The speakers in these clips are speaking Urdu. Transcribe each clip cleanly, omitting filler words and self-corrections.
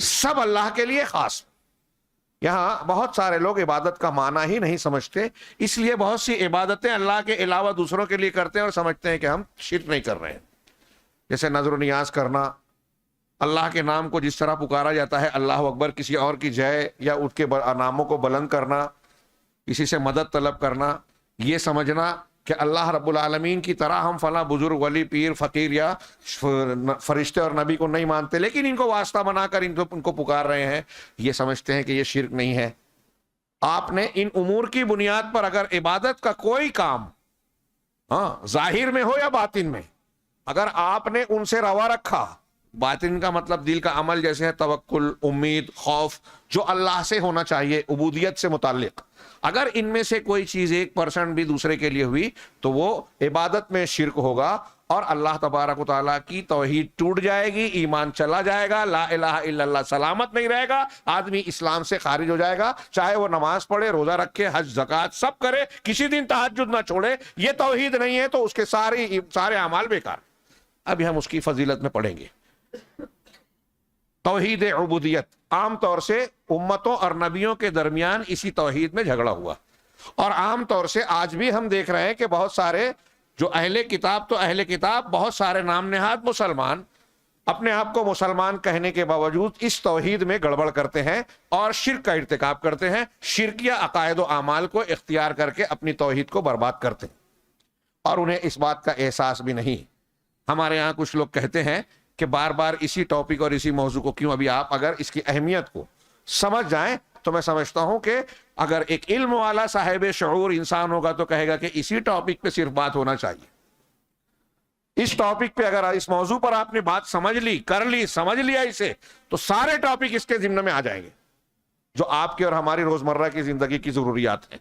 سب اللہ کے لیے خاص. یہاں بہت سارے لوگ عبادت کا معنی ہی نہیں سمجھتے، اس لیے بہت سی عبادتیں اللہ کے علاوہ دوسروں کے لیے کرتے ہیں اور سمجھتے ہیں کہ ہم شرک نہیں کر رہے ہیں. جیسے نظر و نیاز کرنا، اللہ کے نام کو جس طرح پکارا جاتا ہے اللہ اکبر، کسی اور کی جے یا اس کے ناموں کو بلند کرنا، کسی سے مدد طلب کرنا، یہ سمجھنا کہ اللہ رب العالمین کی طرح ہم فلاں بزرگ ولی پیر فقیر یا فرشتے اور نبی کو نہیں مانتے لیکن ان کو واسطہ بنا کر ان کو پکار رہے ہیں، یہ سمجھتے ہیں کہ یہ شرک نہیں ہے. آپ نے ان امور کی بنیاد پر اگر عبادت کا کوئی کام ظاہر میں ہو یا باطن میں، اگر آپ نے ان سے روا رکھا، باطن کا مطلب دل کا عمل جیسے ہے توکل، امید، خوف، جو اللہ سے ہونا چاہیے عبودیت سے متعلق، اگر ان میں سے کوئی چیز 1% بھی دوسرے کے لیے ہوئی تو وہ عبادت میں شرک ہوگا اور اللہ تبارک و تعالیٰ کی توحید ٹوٹ جائے گی، ایمان چلا جائے گا، لا الہ الا اللہ سلامت نہیں رہے گا، آدمی اسلام سے خارج ہو جائے گا، چاہے وہ نماز پڑھے، روزہ رکھے، حج زکوٰۃ سب کرے، کسی دن تہجد نہ چھوڑے، یہ توحید نہیں ہے تو اس کے سارے اعمال بیکار. ابھی ہم اس کی فضیلت میں پڑھیں گے. توحید عبودیت عام طور سے امتوں اور نبیوں کے درمیان اسی توحید میں جھگڑا ہوا، اور عام طور سے آج بھی ہم دیکھ رہے ہیں کہ بہت سارے جو اہل کتاب بہت سارے نام نہاد مسلمان اپنے آپ کو مسلمان کہنے کے باوجود اس توحید میں گڑبڑ کرتے ہیں اور شرک کا ارتکاب کرتے ہیں، شرکیہ عقائد و اعمال کو اختیار کر کے اپنی توحید کو برباد کرتے ہیں اور انہیں اس بات کا احساس بھی نہیں. ہمارے ہاں کچھ لوگ کہتے ہیں کہ بار بار اسی ٹاپک اور اسی موضوع کو کیوں. ابھی آپ اگر اس کی اہمیت کو سمجھ جائیں تو میں سمجھتا ہوں کہ اگر ایک علم والا صاحب شعور انسان ہوگا تو کہے گا کہ اسی ٹاپک پہ صرف بات ہونا چاہیے. اس ٹاپک پہ اگر اس موضوع پر آپ نے بات سمجھ لی، کر لی، سمجھ لیا اسے، تو سارے ٹاپک اس کے ضمن میں آ جائیں گے جو آپ کے اور ہماری روزمرہ کی زندگی کی ضروریات ہیں.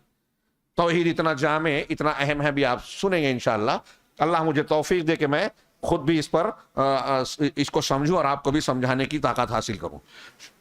توحید اتنا جامع، اتنا اہم ہے، بھی آپ سنیں گے انشاءاللہ. اللہ مجھے توفیق دے کہ میں خود بھی اس کو سمجھوں اور آپ کو بھی سمجھانے کی طاقت حاصل کروں.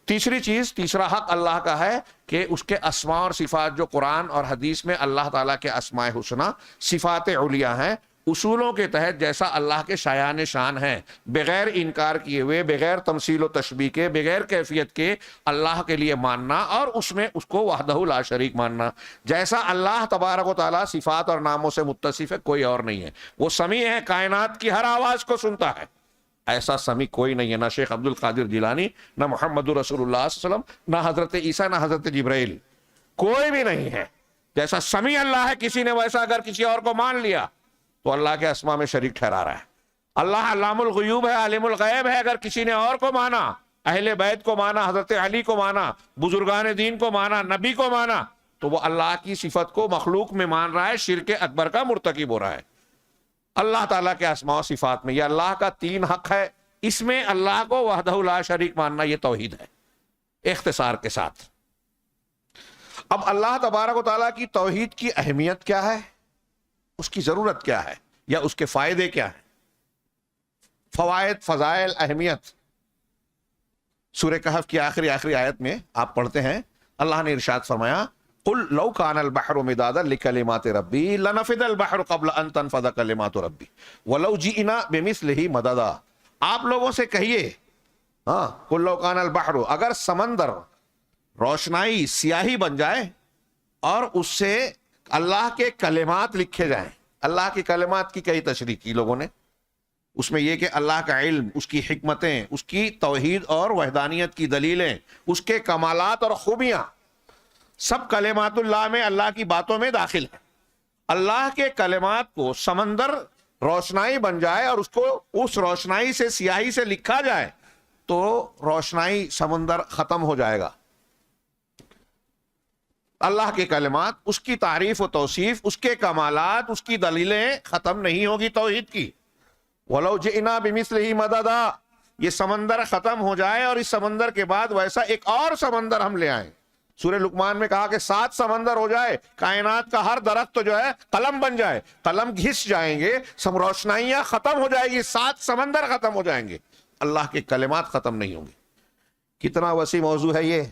تیسرا حق اللہ کا ہے کہ اس کے اسماء اور صفات جو قرآن اور حدیث میں اللہ تعالیٰ کے اسماء حسنہ صفات علیہ ہیں، اصولوں کے تحت جیسا اللہ کے شایان شان ہیں، بغیر انکار کیے ہوئے، بغیر تمثیل و تشبیہ کے، بغیر کیفیت کے اللہ کے لیے ماننا اور اس میں اس کو وحدہ لا شریک ماننا. جیسا اللہ تبارک و تعالیٰ صفات اور ناموں سے متصف ہے کوئی اور نہیں ہے. وہ سمیع ہے، کائنات کی ہر آواز کو سنتا ہے، ایسا سمیع کوئی نہیں ہے، نہ شیخ عبد القادر جیلانی، نہ محمد رسول اللہ صلی اللہ علیہ وسلم، نہ حضرت عیسیٰ، نہ حضرت جبرائیل، کوئی بھی نہیں ہے. جیسا سمیع اللہ ہے، کسی نے ویسا اگر کسی اور کو مان لیا تو اللہ کے اسماء میں شریک ٹھہرا رہا ہے. اللہ علام الغیوب ہے، عالم الغیب ہے، اگر کسی نے اور کو مانا، اہل بیت کو مانا، حضرت علی کو مانا، بزرگان دین کو مانا، نبی کو مانا، تو وہ اللہ کی صفت کو مخلوق میں مان رہا ہے، شرک اکبر کا مرتکب ہو رہا ہے. اللہ تعالیٰ کے اسماء و صفات میں یہ اللہ کا 3 حق ہے، اس میں اللہ کو وحدہ لا شریک ماننا یہ توحید ہے اختصار کے ساتھ. اب اللہ تبارک و تعالیٰ کی توحید کی اہمیت کیا ہے، اس کی ضرورت کیا ہے، یا اس کے فائدے کیا ہیں؟ فوائد، فضائل، اہمیت. سورہ کہف کی آخری آیت میں آپ پڑھتے ہیں اللہ نے ارشاد فرمایا قل لو کان البحر مدادا لکلمات ربی لنفد البحر قبل ان تنفد کلمات ربی ولو جئنا بمثلہ مددا. آپ لوگوں سے کہیے قل لو کان البحر، اگر سمندر روشنائی، سیاہی بن جائے اور اس سے اللہ کے کلمات لکھے جائیں. اللہ کے کلمات کی کئی تشریح کی لوگوں نے، اس میں یہ کہ اللہ کا علم، اس کی حکمتیں، اس کی توحید اور وحدانیت کی دلیلیں، اس کے کمالات اور خوبیاں، سب کلمات اللہ میں، اللہ کی باتوں میں داخل ہیں. اللہ کے کلمات کو سمندر روشنائی بن جائے اور اس کو اس روشنائی سے، سیاہی سے لکھا جائے تو روشنائی سمندر ختم ہو جائے گا. اللہ کے کلمات، اس کی تعریف و توصیف، اس کے کمالات، اس کی دلیلیں ختم نہیں ہوگی توحید کی. وَلَوْ جِئْنَا بِمِثْلِهِ مَدَدًا، یہ سمندر ختم ہو جائے اور اس سمندر کے بعد ویسا ایک اور سمندر ہم لے آئیں. سورہ لقمان میں کہا کہ 7 سمندر ہو جائے، کائنات کا ہر درخت تو جو ہے قلم بن جائے، قلم گھس جائیں گے، روشنائیاں ختم ہو جائے گی، 7 سمندر ختم ہو جائیں گے، اللہ کے کلمات ختم نہیں ہوں گے. کتنا وسیع موضوع ہے یہ.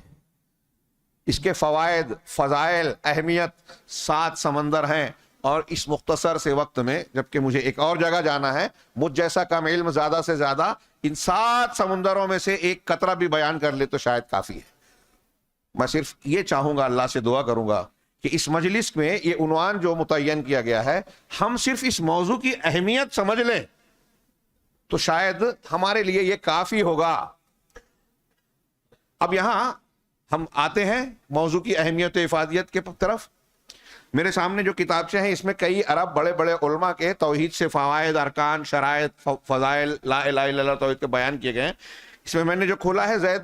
اس کے فوائد، فضائل، اہمیت 7 سمندر ہیں. اور اس مختصر سے وقت میں، جبکہ مجھے ایک اور جگہ جانا ہے، مجھ جیسا کم علم زیادہ سے زیادہ ان 7 سمندروں میں سے ایک قطرہ بھی بیان کر لے تو شاید کافی ہے. میں صرف یہ چاہوں گا، اللہ سے دعا کروں گا کہ اس مجلس میں یہ عنوان جو متعین کیا گیا ہے، ہم صرف اس موضوع کی اہمیت سمجھ لیں تو شاید ہمارے لیے یہ کافی ہوگا. اب یہاں ہم آتے ہیں موضوع کی اہمیت و افادیت کے طرف. میرے سامنے جو کتابچے ہیں اس میں کئی ارب بڑے بڑے علماء کے توحید سے فوائد، ارکان، شرائط، فضائل لا الہ الا اللہ توحید کے بیان کیے گئے ہیں. اس میں میں نے جو کھولا ہے زید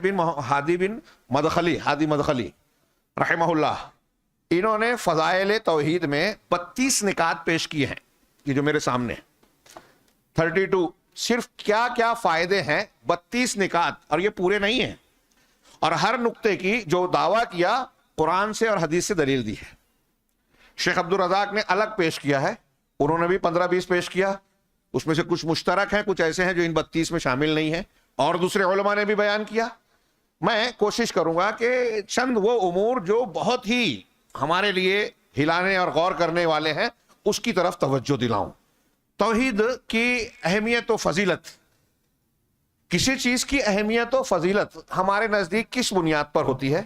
بن ہادی مدخلی رحمہ اللہ، انہوں نے فضائل توحید میں 32 نکات پیش کیے ہیں. یہ جو میرے سامنے 32 صرف کیا کیا فائدے ہیں، 32 نکات، اور یہ پورے نہیں ہیں. اور ہر نقطے کی جو دعویٰ کیا قرآن سے اور حدیث سے دلیل دی ہے. شیخ عبدالرزاق نے الگ پیش کیا ہے، انہوں نے بھی 15-20 پیش کیا. اس میں سے کچھ مشترک ہیں، کچھ ایسے ہیں جو ان 32 میں شامل نہیں ہیں، اور دوسرے علماء نے بھی بیان کیا. میں کوشش کروں گا کہ چند وہ امور جو بہت ہی ہمارے لیے ہلانے اور غور کرنے والے ہیں اس کی طرف توجہ دلاؤں. توحید کی اہمیت و فضیلت، کسی چیز کی اہمیت و فضیلت ہمارے نزدیک کس بنیاد پر ہوتی ہے؟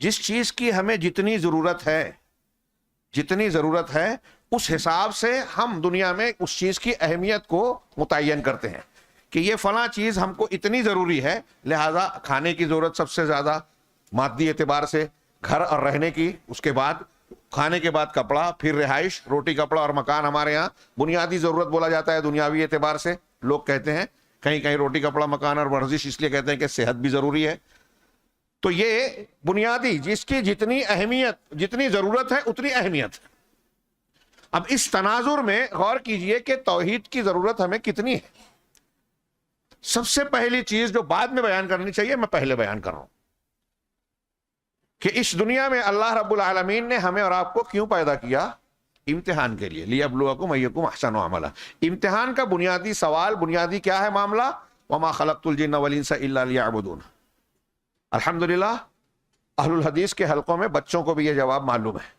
جس چیز کی ہمیں جتنی ضرورت ہے اس حساب سے ہم دنیا میں اس چیز کی اہمیت کو متعین کرتے ہیں کہ یہ فلاں چیز ہم کو اتنی ضروری ہے، لہذا کھانے کی ضرورت سب سے زیادہ مادی اعتبار سے، گھر اور رہنے کی، اس کے بعد کھانے کے بعد کپڑا، پھر رہائش، روٹی کپڑا اور مکان ہمارے ہاں بنیادی ضرورت بولا جاتا ہے دنیاوی اعتبار سے. لوگ کہتے ہیں کہیں روٹی کپڑا مکان اور ورزش اس لیے کہتے ہیں کہ صحت بھی ضروری ہے. تو یہ بنیادی جس کی جتنی اہمیت، جتنی ضرورت ہے اتنی اہمیت. اب اس تناظر میں غور کیجئے کہ توحید کی ضرورت ہمیں کتنی ہے. سب سے پہلی چیز جو بعد میں بیان کرنی چاہیے میں پہلے بیان کر رہا ہوں کہ اس دنیا میں اللہ رب العالمین نے ہمیں اور آپ کو کیوں پیدا کیا؟ امتحان کے لیے. لیبلوکم ایکم احسن عملا. امتحان کا بنیادی سوال، بنیادی کیا ہے معاملہ؟ وما خلقت الجن والانس الا لیعبدون. الحمدللہ اہل الحدیث کے حلقوں میں بچوں کو بھی یہ جواب معلوم ہے،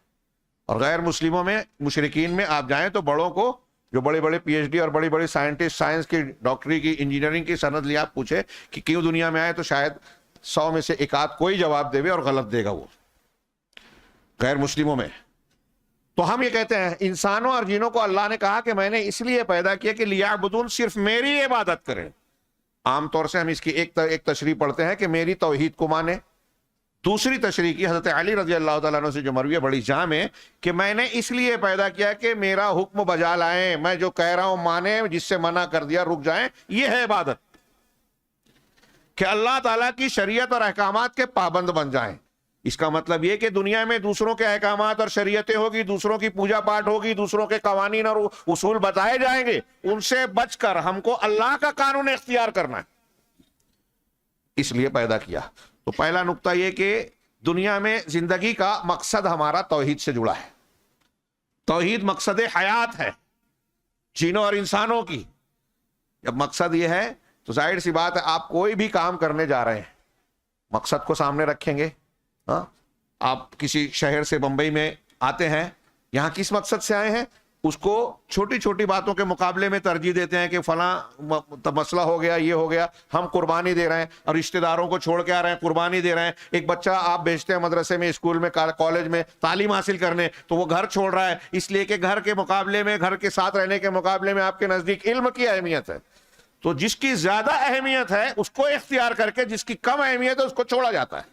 اور غیر مسلموں میں، مشرکین میں آپ جائیں تو بڑوں کو، جو بڑے بڑے پی ایچ ڈی اور بڑی بڑی سائنٹسٹ، سائنس کی، ڈاکٹری کی، انجینئرنگ کی سند لیا، آپ پوچھے کہ کیوں دنیا میں آئے تو شاید 100 میں سے ایک آدھ کوئی جواب دے اور غلط دے گا وہ غیر مسلموں میں. تو ہم یہ کہتے ہیں انسانوں اور جنوں کو اللہ نے کہا کہ میں نے اس لیے پیدا کیا کہ لیعبدون، صرف میری عبادت کریں. عام طور سے ہم اس کی ایک تشریح پڑھتے ہیں کہ میری توحید کو مانے. دوسری تشریح کی حضرت علی رضی اللہ تعالیٰ عنہ سے جو مروی ہے بڑی جامع ہے کہ میں نے اس لیے پیدا کیا کہ میرا حکم بجا لائیں، میں جو کہہ رہا ہوں مانیں، جس سے منع کر دیا رک جائیں. یہ ہے عبادت، کہ اللہ تعالیٰ کی شریعت اور احکامات کے پابند بن جائیں. اس کا مطلب یہ کہ دنیا میں دوسروں کے احکامات اور شریعتیں ہوگی، دوسروں کی پوجا پاٹ ہوگی، دوسروں کے قوانین اور اصول بتائے جائیں گے، ان سے بچ کر ہم کو اللہ کا قانون اختیار کرنا ہے. اس لیے پیدا کیا. تو پہلا نقطہ یہ کہ دنیا میں زندگی کا مقصد ہمارا توحید سے جڑا ہے. توحید مقصد حیات ہے جنوں اور انسانوں کی. جب مقصد یہ ہے تو ظاہر سی بات ہے آپ کوئی بھی کام کرنے جا رہے ہیں مقصد کو سامنے رکھیں گے. آپ کسی شہر سے بمبئی میں آتے ہیں، یہاں کس مقصد سے آئے ہیں؟ اس کو چھوٹی چھوٹی باتوں کے مقابلے میں ترجیح دیتے ہیں کہ فلاں مسئلہ ہو گیا، یہ ہو گیا، ہم قربانی دے رہے ہیں اور رشتہ داروں کو چھوڑ کے آ رہے ہیں، قربانی دے رہے ہیں. ایک بچہ آپ بھیجتے ہیں مدرسے میں، اسکول میں، کالج میں تعلیم حاصل کرنے، تو وہ گھر چھوڑ رہا ہے اس لیے کہ گھر کے مقابلے میں، گھر کے ساتھ رہنے کے مقابلے میں آپ کے نزدیک علم کی اہمیت ہے. تو جس کی زیادہ اہمیت ہے اس کو اختیار کر کے جس کی کم اہمیت ہے اس کو چھوڑا جاتا ہے.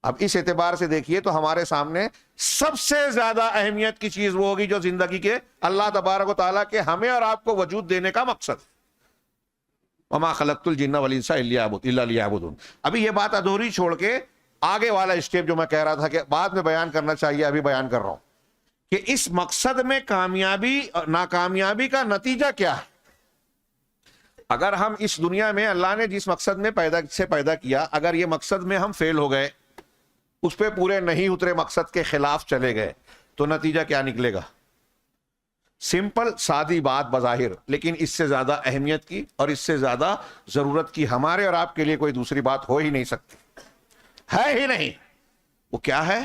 اب اس اعتبار سے دیکھیے تو ہمارے سامنے سب سے زیادہ اہمیت کی چیز وہ ہوگی جو زندگی کے اللہ تبارک و تعالیٰ کے ہمیں اور آپ کو وجود دینے کا مقصد. وما خلقت الجن والانس الا لیعبدون. ابھی یہ بات ادھوری چھوڑ کے آگے والا اسٹیپ جو میں کہہ رہا تھا کہ بعد میں بیان کرنا چاہیے، ابھی بیان کر رہا ہوں کہ اس مقصد میں کامیابی اور ناکامیابی کا نتیجہ کیا ہے. اگر ہم اس دنیا میں اللہ نے جس مقصد میں پیدا کیا، اگر یہ مقصد میں ہم فیل ہو گئے، اس پہ پورے نہیں اترے، مقصد کے خلاف چلے گئے، تو نتیجہ کیا نکلے گا؟ سمپل سادی بات بظاہر، لیکن اس سے زیادہ اہمیت کی اور اس سے زیادہ ضرورت کی ہمارے اور آپ کے لیے کوئی دوسری بات ہو ہی نہیں سکتی، ہے ہی نہیں. وہ کیا ہے؟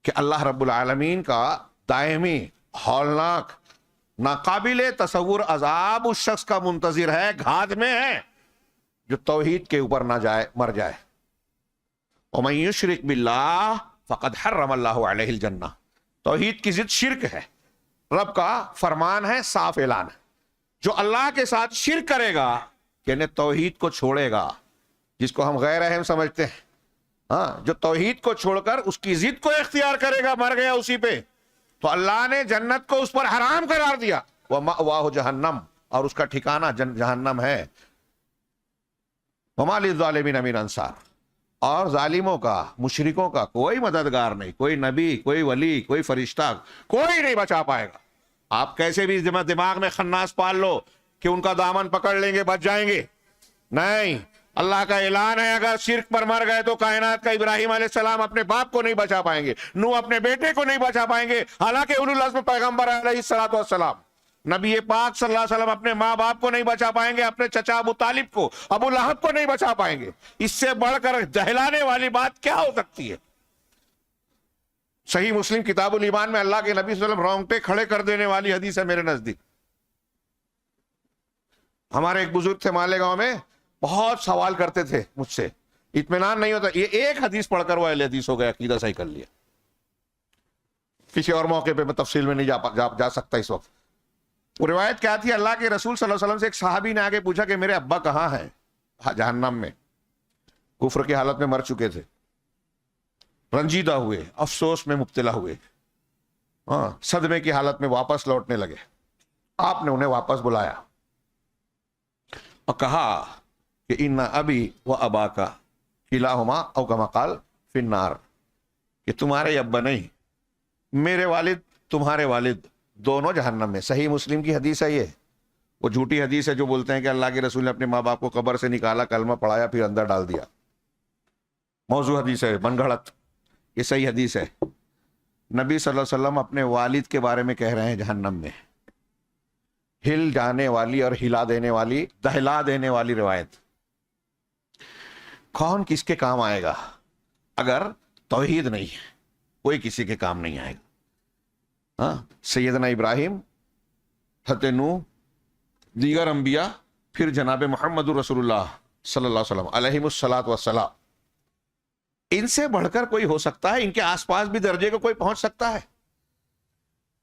کہ اللہ رب العالمین کا دائمی، ہولناک ناقابل تصور عذاب اس شخص کا منتظر ہے، گھات میں ہے، جو توحید کے اوپر نہ جائے، مر جائے۔ وَمَن يُشْرِكْ بِاللَّهِ فَقَدْ حَرَّمَ اللَّهُ عَلَيْهِ الْجَنَّةَ۔ توحید کی ضد شرک ہے، رب کا فرمان ہے، صاف اعلان ہے، جو اللہ کے ساتھ شرک کرے گا یعنی توحید کو چھوڑے گا، جس کو ہم غیر اہم سمجھتے ہیں، ہاں، جو توحید کو چھوڑ کر اس کی ضد کو اختیار کرے گا، مر گیا اسی پہ، تو اللہ نے جنت کو اس پر حرام قرار دیا۔ وَمَأْوَاهُ جَهَنَّمُ، اور اس کا ٹھکانہ جہنم ہے۔ وَمَا لِلظَّالِمِينَ مِنْ أَنصَارٍ، اور ظالموں کا، مشرکوں کا کوئی مددگار نہیں، کوئی نبی، کوئی ولی، کوئی فرشتہ، کوئی نہیں بچا پائے گا۔ آپ کیسے بھی دماغ میں خناس پال لو کہ ان کا دامن پکڑ لیں گے، بچ جائیں گے، نہیں۔ اللہ کا اعلان ہے، اگر شرک پر مر گئے تو کائنات کا ابراہیم علیہ السلام اپنے باپ کو نہیں بچا پائیں گے، نوح اپنے بیٹے کو نہیں بچا پائیں گے، حالانکہ اولو العزم پیغمبر علیہ الصلوۃ والسلام، نبی پاک صلی اللہ علیہ وسلم اپنے ماں باپ کو نہیں بچا پائیں گے، اپنے چچا ابو طالب کو، ابو لہب کو نہیں بچا پائیں گے۔ اس سے بڑھ کر دہلانے والی بات کیا ہو سکتی ہے؟ صحیح مسلم کتاب الایمان میں اللہ کے نبی صلی اللہ علیہ وسلم رونگٹے کھڑے کر دینے والی حدیث ہے میرے نزدیک۔ ہمارے ایک بزرگ تھے مالیگاؤں میں، بہت سوال کرتے تھے مجھ سے، اطمینان نہیں ہوتا، یہ ایک حدیث پڑھ کر وہ اہل حدیث ہو گیا، عقیدہ صحیح کر لیا۔ کسی اور موقع پہ میں تفصیل میں نہیں جا سکتا اس وقت۔ وہ روایت کیا تھی؟ اللہ کے رسول صلی اللہ علیہ وسلم سے ایک صحابی نے آگے پوچھا کہ میرے ابا کہاں ہیں؟ جہنم میں، کفر کی حالت میں مر چکے تھے، رنجیدہ ہوئے، افسوس میں مبتلا ہوئے، ہاں، صدمے کی حالت میں واپس لوٹنے لگے۔ آپ نے انہیں واپس بلایا اور کہا کہ ان ابی و اباکا کلاہما او کما قال فی النار، کہ تمہارے ابا نہیں، میرے والد، تمہارے والد، دونوں جہنم میں۔ صحیح مسلم کی حدیث ہے یہ، وہ جھوٹی حدیث ہے جو بولتے ہیں کہ اللہ کے رسول نے اپنے ماں باپ کو قبر سے نکالا، کلمہ پڑھایا، پھر اندر ڈال دیا۔ موضوع حدیث ہے، من گھڑت، یہ صحیح حدیث ہے۔ نبی صلی اللہ علیہ وسلم اپنے والد کے بارے میں کہہ رہے ہیں جہنم میں، ہل جانے والی اور ہلا دینے والی، دہلا دینے والی روایت۔ کون کس کے کام آئے گا؟ اگر توحید نہیں ہے کوئی کسی کے کام نہیں آئے گا۔ ہاں، سیدنا ابراہیم، حضرت نوح، دیگر انبیاء، پھر جناب محمد رسول اللہ صلی اللہ علیہ وسلم علیہم الصلاۃ والسلام، ان سے بڑھ کر کوئی ہو سکتا ہے؟ ان کے آس پاس بھی درجے کو کوئی پہنچ سکتا ہے؟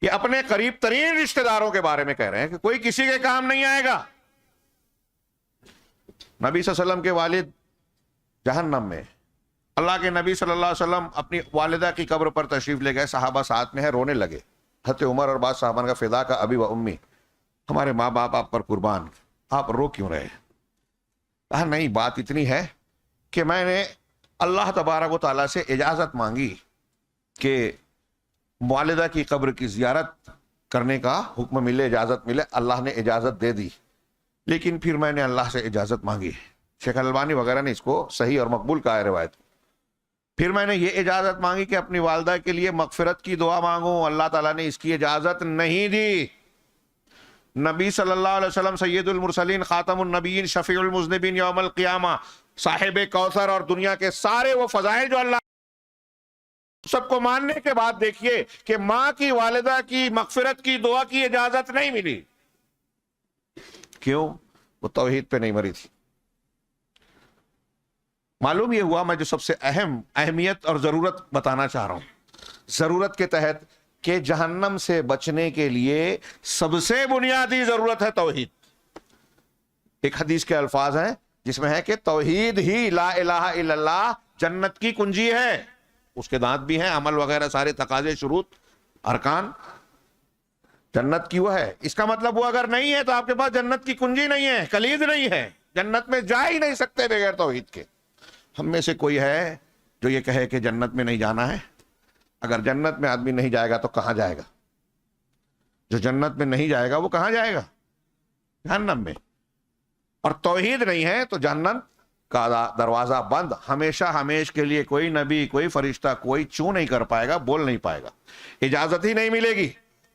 یہ اپنے قریب ترین رشتہ داروں کے بارے میں کہہ رہے ہیں کہ کوئی کسی کے کام نہیں آئے گا۔ نبی صلی اللہ علیہ وسلم کے والد جہنم میں، اللہ کے نبی صلی اللہ علیہ وسلم اپنی والدہ کی قبر پر تشریف لے گئے، صحابہ ساتھ میں ہیں، رونے لگے۔ حضرت عمر اور بعض صحابہ کا فدا کا ابی و امی، ہمارے ماں باپ آپ پر قربان، آپ رو کیوں رہے؟ کہا نہیں، بات اتنی ہے کہ میں نے اللہ تبارک و تعالیٰ سے اجازت مانگی کہ والدہ کی قبر کی زیارت کرنے کا حکم ملے، اجازت ملے، اللہ نے اجازت دے دی، لیکن پھر میں نے اللہ سے اجازت مانگی۔ شیخ البانی وغیرہ نے اس کو صحیح اور مقبول کہا ہے روایت۔ پھر میں نے یہ اجازت مانگی کہ اپنی والدہ کے لیے مغفرت کی دعا مانگوں، اللہ تعالیٰ نے اس کی اجازت نہیں دی۔ نبی صلی اللہ علیہ وسلم سید المرسلین، خاتم النبیین، شفیع المذنبین یوم القیامہ، صاحب کوثر اور دنیا کے سارے وہ فضائل جو اللہ سب کو ماننے کے بعد دیکھیے کہ ماں کی، والدہ کی مغفرت کی دعا کی اجازت نہیں ملی۔ کیوں؟ وہ توحید پہ نہیں مری تھی۔ معلوم یہ ہوا، میں جو سب سے اہمیت اور ضرورت بتانا چاہ رہا ہوں، ضرورت کے تحت، کہ جہنم سے بچنے کے لیے سب سے بنیادی ضرورت ہے توحید۔ ایک حدیث کے الفاظ ہیں جس میں ہے کہ توحید ہی، لا الہ الا اللہ، جنت کی کنجی ہے۔ اس کے دانت بھی ہیں، عمل وغیرہ سارے تقاضے، شروط، ارکان، جنت کی وہ ہے۔ اس کا مطلب وہ اگر نہیں ہے تو آپ کے پاس جنت کی کنجی نہیں ہے، کلید نہیں ہے، جنت میں جا ہی نہیں سکتے بغیر توحید کے۔ ہم میں سے کوئی ہے جو یہ کہے کہ جنت میں نہیں جانا ہے؟ اگر جنت میں آدمی نہیں جائے گا تو کہاں جائے گا؟ جو جنت میں نہیں جائے گا وہ کہاں جائے گا؟ جہنم میں۔ اور توحید نہیں ہے تو جنت کا دروازہ بند، ہمیشہ ہمیش کے لیے کوئی نبی، کوئی فرشتہ، کوئی چوں نہیں کر پائے گا، بول نہیں پائے گا، اجازت ہی نہیں ملے گی،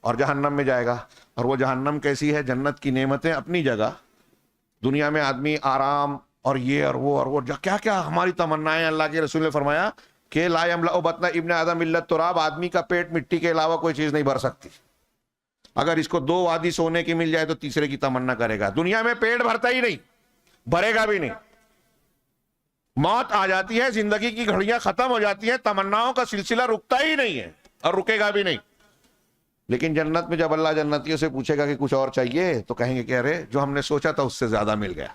اور جہنم میں جائے گا۔ اور وہ جہنم کیسی ہے؟ جنت کی نعمتیں اپنی جگہ، دنیا میں آدمی آرام اور یہ اور وہ کیا کیا ہماری تمنائیں، اللہ کے رسول نے فرمایا کہ لا یملأ بطن ابن آدم الا التراب، آدمی کا پیٹ مٹی کے علاوہ کوئی چیز نہیں بھر سکتی۔ اگر اس کو 2 وادی سونے کی مل جائے تو تیسرے کی تمنا کرے گا. دنیا میں پیٹ بھرتا ہی نہیں, بھرے گا بھی نہیں. موت آ جاتی ہے, زندگی کی گھڑیاں ختم ہو جاتی ہیں, تمناؤں کا سلسلہ رکتا ہی نہیں ہے اور رکے گا بھی نہیں. لیکن جنت میں جب اللہ جنتیوں سے پوچھے گا کہ کچھ اور چاہیے, تو کہیں گے کہ ارے جو ہم نے سوچا تھا اس سے زیادہ مل گیا.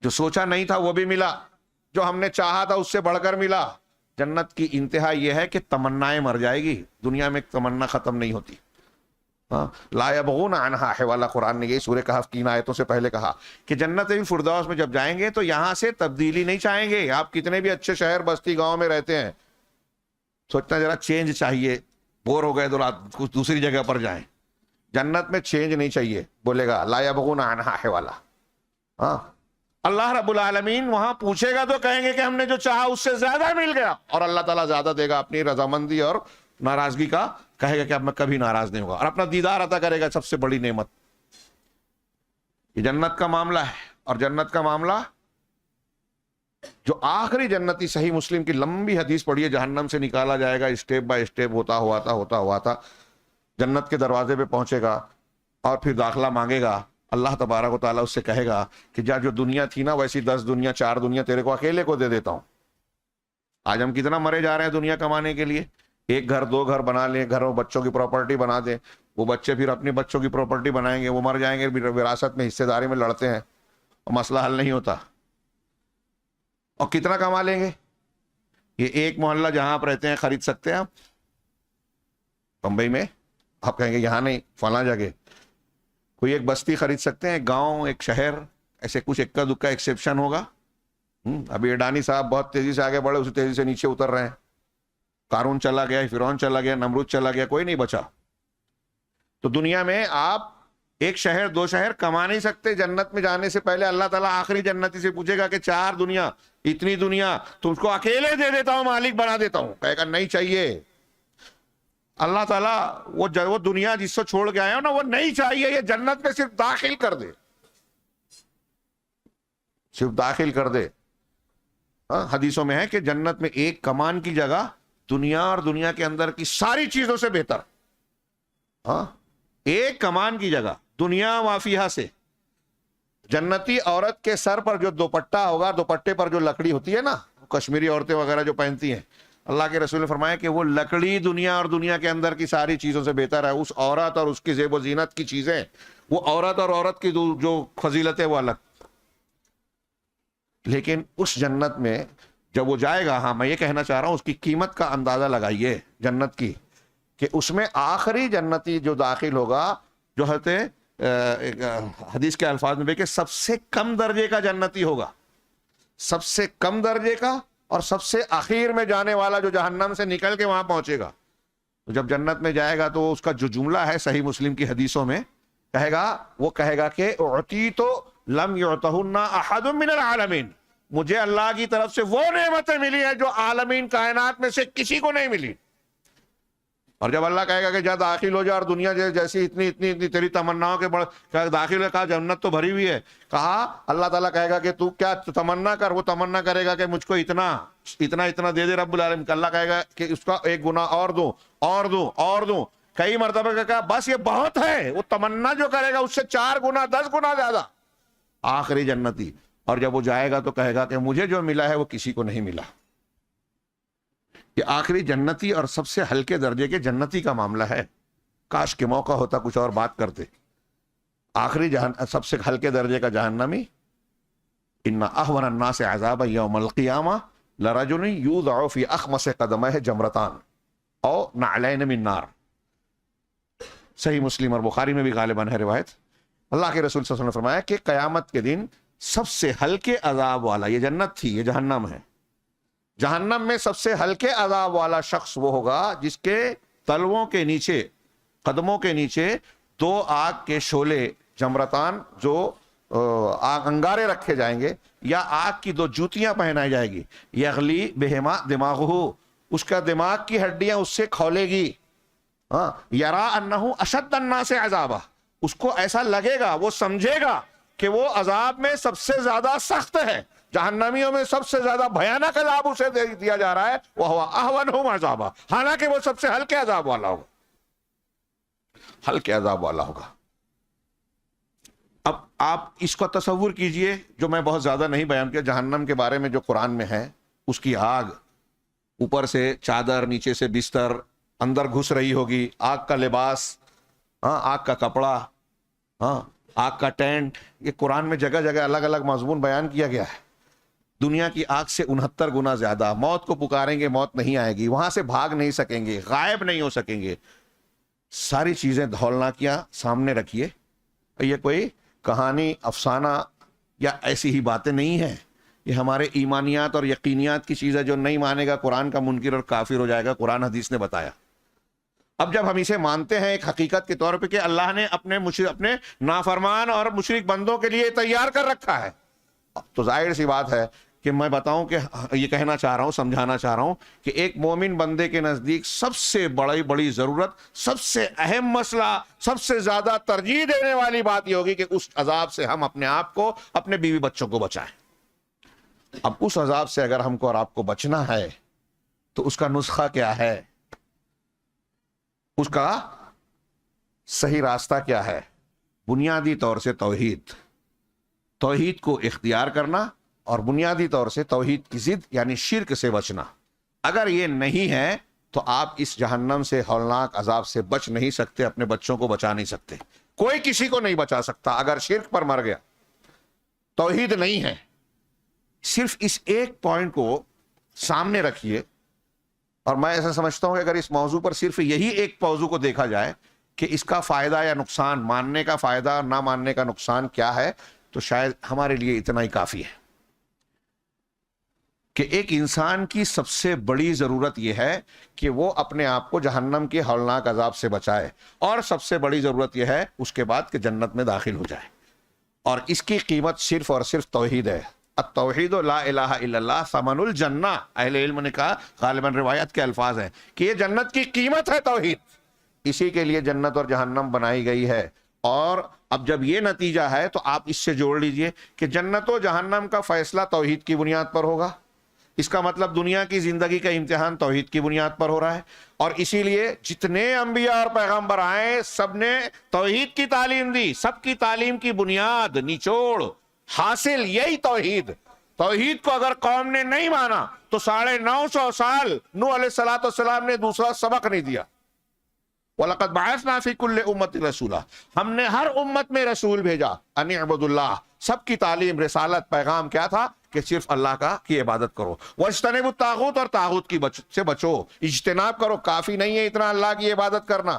جو سوچا نہیں تھا وہ بھی ملا, جو ہم نے چاہا تھا اس سے بڑھ کر ملا. جنت کی انتہا یہ ہے کہ تمنائیں مر جائے گی, دنیا میں تمنا ختم نہیں ہوتی. لا یبغون عنہا حوالا, قرآن نے یہ سورہ کہف کی آیتوں سے پہلے کہا کہ جنت الفردوس میں جب جائیں گے تو یہاں سے تبدیلی نہیں چاہیں گے. آپ کتنے بھی اچھے شہر بستی گاؤں میں رہتے ہیں, سوچنا ذرا چینج چاہیے, بور ہو گئے تو کچھ دوسری جگہ پر جائیں. جنت میں چینج نہیں چاہیے, بولے گا لا یبغون عنہا حوالا. اللہ رب العالمین وہاں پوچھے گا تو کہیں گے کہ ہم نے جو چاہا اس سے زیادہ مل گیا, اور اللہ تعالیٰ زیادہ دے گا اپنی رضامندی اور ناراضگی کا, کہے گا کہ اب میں کبھی ناراض نہیں ہوگا, اور اپنا دیدار عطا کرے گا, سب سے بڑی نعمت. یہ جنت کا معاملہ ہے. اور جنت کا معاملہ جو آخری جنتی, صحیح مسلم کی لمبی حدیث پڑھی ہے, جہنم سے نکالا جائے گا اسٹیپ بائی اسٹیپ, ہوتا ہوا تھا جنت کے دروازے پہ پہنچے گا اور پھر داخلہ مانگے گا. اللہ تبارک و تعالیٰ اس سے کہے گا کہ جا جو دنیا تھی نا ویسی 10 دنیا 4 دنیا تیرے کو اکیلے کو دے دیتا ہوں. آج ہم کتنا مرے جا رہے ہیں دنیا کمانے کے لیے, 1 گھر 2 گھر بنا لیں, گھروں بچوں کی پراپرٹی بنا دیں, وہ بچے پھر اپنی بچوں کی پراپرٹی بنائیں گے, وہ مر جائیں گے, وراثت میں حصے داری میں لڑتے ہیں اور مسئلہ حل نہیں ہوتا. اور کتنا کما لیں گے؟ یہ ایک محلہ جہاں آپ رہتے ہیں خرید سکتے ہیں آپ بمبئی میں؟ آپ کہیں گے یہاں نہیں, فلاں جگہ. کوئی ایک بستی خرید سکتے ہیں, ایک گاؤں, ایک شہر, ایسے کچھ اکا دکا ایکسیپشن ہوگا. ابھی اڈانی صاحب بہت تیزی سے آگے بڑھے, اسی تیزی سے نیچے اتر رہے ہیں. قارون چلا گیا, فرعون چلا گیا, نمرود چلا گیا, کوئی نہیں بچا. تو دنیا میں آپ 1 شہر 2 شہر کما نہیں سکتے. جنت میں جانے سے پہلے اللہ تعالیٰ آخری جنتی سے پوچھے گا کہ 4 دنیا, اتنی دنیا تم کو اکیلے دے دیتا ہوں, مالک بنا دیتا ہوں. کہے گا نہیں چاہیے. اللہ تعالیٰ وہ دنیا جس سے چھوڑ کے آیا ہو نا, وہ نہیں چاہیے, یہ جنت میں صرف داخل کر دے, صرف داخل کر دے. حدیثوں میں ہے کہ جنت میں 1 کمان کی جگہ دنیا اور دنیا کے اندر کی ساری چیزوں سے بہتر. 1 کمان کی جگہ دنیا وافیہ سے. جنتی عورت کے سر پر جو دوپٹہ ہوگا, دوپٹے پر جو لکڑی ہوتی ہے نا, کشمیری عورتیں وغیرہ جو پہنتی ہیں, اللہ کے رسول نے فرمایا کہ وہ لکڑی دنیا اور دنیا کے اندر کی ساری چیزوں سے بہتر ہے. اس عورت اور اس کی زیب و زینت کی چیزیں, وہ عورت اور عورت کی جو فضیلت ہے وہ الگ. لیکن اس جنت میں جب وہ جائے گا, ہاں میں یہ کہنا چاہ رہا ہوں, اس کی قیمت کا اندازہ لگائیے جنت کی, کہ اس میں آخری جنتی جو داخل ہوگا, جو حدیث کے الفاظ میں کہ سب سے کم درجے کا جنتی ہوگا, سب سے کم درجے کا, اور سب سے آخر میں جانے والا جو جہنم سے نکل کے وہاں پہنچے گا. تو جب جنت میں جائے گا تو اس کا جو جملہ ہے صحیح مسلم کی حدیثوں میں کہے گا, وہ کہے گا کہ اعطیت لم یعطہن احد من العالمین, مجھے اللہ کی طرف سے وہ نعمتیں ملی ہیں جو عالمین کائنات میں سے کسی کو نہیں ملی. اور جب اللہ کہے گا کہ جا داخل ہو جا, اور دنیا جیسی اتنی تیری تمناؤں کے داخل ہے, کہا جنت تو بھری ہوئی ہے. کہا اللہ تعالیٰ کہے گا کہ تو کیا تمنا کر, وہ تمنا کرے گا کہ مجھ کو اتنا دے دے رب العالمین. اللہ کہے گا کہ اس کا 1 گنا اور دوں اور دوں اور دوں. کئی مرتبہ کہا بس یہ بہت ہے, وہ تمنا جو کرے گا اس سے 4 گنا 10 گنا زیادہ. آخری جنتی. اور جب وہ جائے گا تو کہے گا کہ مجھے جو ملا ہے وہ کسی کو نہیں ملا. یہ آخری جنتی اور سب سے ہلکے درجے کے جنتی کا معاملہ ہے. کاش کے موقع ہوتا کچھ اور بات کرتے. آخری سب سے ہلکے درجے کا جہنمی, ان اہون الناس عذابا یوم القیامہ لرجل یوضع فی اخمص قدمہ جمرتان او نعلین من نار. صحیح مسلم اور بخاری میں بھی غالباً ہے روایت. اللہ کے رسول صلی اللہ علیہ وسلم نے فرمایا کہ قیامت کے دن سب سے ہلکے عذاب والا, یہ جنت تھی یہ جہنم ہے, جہنم میں سب سے ہلکے عذاب والا شخص وہ ہوگا جس کے تلووں کے نیچے, قدموں کے نیچے 2 آگ کے شعلے جمرتان, جو انگارے رکھے جائیں گے, یا آگ کی 2 جوتیاں پہنائی جائے گی. یغلی بہما دماغہ, اس کا دماغ کی ہڈیاں اس سے کھولے گی. یرا انہ اشد الناس عذابہ, اس کو ایسا لگے گا, وہ سمجھے گا کہ وہ عذاب میں سب سے زیادہ سخت ہے, جہنمیوں میں سب سے زیادہ بھیانک عذاب اسے دیا جا رہا ہے. وہ احونہم عذابا, حالانکہ وہ سب سے ہلکے عذاب والا ہوگا. ہلکے عذاب والا ہوگا۔ اب آپ اس کا تصور کیجئے، جو میں بہت زیادہ نہیں بیان کیا، جہنم کے بارے میں جو قرآن میں ہے، اس کی آگ اوپر سے چادر، نیچے سے بستر، اندر گھس رہی ہوگی، آگ کا لباس، آگ کا کپڑا، آگ کا ٹینٹ، یہ قرآن میں جگہ جگہ الگ الگ مضمون بیان کیا گیا ہے۔ دنیا کی آگ سے 69 گنا زیادہ، موت کو پکاریں گے موت نہیں آئے گی، وہاں سے بھاگ نہیں سکیں گے، غائب نہیں ہو سکیں گے۔ ساری چیزیں دھولناکیاں سامنے رکھیے، یہ کوئی کہانی، افسانہ یا ایسی ہی باتیں نہیں ہیں، یہ ہمارے ایمانیات اور یقینیات کی چیز ہے۔ جو نہیں مانے گا قرآن کا منکر اور کافر ہو جائے گا، قرآن حدیث نے بتایا۔ اب جب ہم اسے مانتے ہیں ایک حقیقت کے طور پہ کہ اللہ نے اپنے نافرمان اور مشرک بندوں کے لیے تیار کر رکھا ہے، تو ظاہر سی بات ہے کہ میں بتاؤں کہ یہ کہنا چاہ رہا ہوں، سمجھانا چاہ رہا ہوں کہ ایک مومن بندے کے نزدیک سب سے بڑی ضرورت، سب سے اہم مسئلہ، سب سے زیادہ ترجیح دینے والی بات یہ ہوگی کہ اس عذاب سے ہم اپنے آپ کو، اپنے بیوی بچوں کو بچائیں۔ اب اس عذاب سے اگر ہم کو اور آپ کو بچنا ہے تو اس کا نسخہ کیا ہے؟ اس کا صحیح راستہ کیا ہے؟ بنیادی طور سے توحید کو اختیار کرنا، اور بنیادی طور سے توحید کی ضد یعنی شرک سے بچنا۔ اگر یہ نہیں ہے تو آپ اس جہنم سے ہولناک عذاب سے بچ نہیں سکتے، اپنے بچوں کو بچا نہیں سکتے، کوئی کسی کو نہیں بچا سکتا اگر شرک پر مر گیا، توحید نہیں ہے۔ صرف اس ایک پوائنٹ کو سامنے رکھیے، اور میں ایسا سمجھتا ہوں کہ اگر اس موضوع پر صرف یہی ایک موضوع کو دیکھا جائے کہ اس کا فائدہ یا نقصان، ماننے کا فائدہ اور نہ ماننے کا نقصان کیا ہے، تو شاید ہمارے لیے اتنا ہی کافی ہے کہ ایک انسان کی سب سے بڑی ضرورت یہ ہے کہ وہ اپنے آپ کو جہنم کے ہولناک عذاب سے بچائے، اور سب سے بڑی ضرورت یہ ہے اس کے بعد کہ جنت میں داخل ہو جائے، اور اس کی قیمت صرف اور صرف توحید ہے۔ التوحید لا الہ الا اللہ ثمن الجنہ، اہل علم نے کہا، غالباً روایت کے الفاظ ہیں کہ یہ جنت کی قیمت ہے توحید، اسی کے لیے جنت اور جہنم بنائی گئی ہے۔ اور اب جب یہ نتیجہ ہے تو آپ اس سے جوڑ لیجئے کہ جنت و جہنم کا فیصلہ توحید کی بنیاد پر ہوگا، اس کا مطلب دنیا کی زندگی کا امتحان توحید کی بنیاد پر ہو رہا ہے، اور اسی لیے جتنے انبیاء اور پیغمبر آئے سب نے توحید کی تعلیم دی، سب کی تعلیم کی بنیاد، نچوڑ، حاصل یہی توحید کو اگر قوم نے نہیں مانا تو 950 سال نوح علیہ السلام نے دوسرا سبق نہیں دیا۔ وَلَقَدْ بَعَثْنَا فِي كُلِّ أُمَّةٍ رَسُولًا، ہم نے ہر امت میں رسول بھیجا، ان اعبدوا اللہ، سب کی تعلیم، رسالت، پیغام کیا تھا کہ صرف اللہ کی عبادت کرو، وَاجْتَنِبُوا الطَّاغُوتَ، اور طاغوت سے بچو، اجتناب کرو، کافی نہیں ہے اتنا اللہ کی عبادت کرنا۔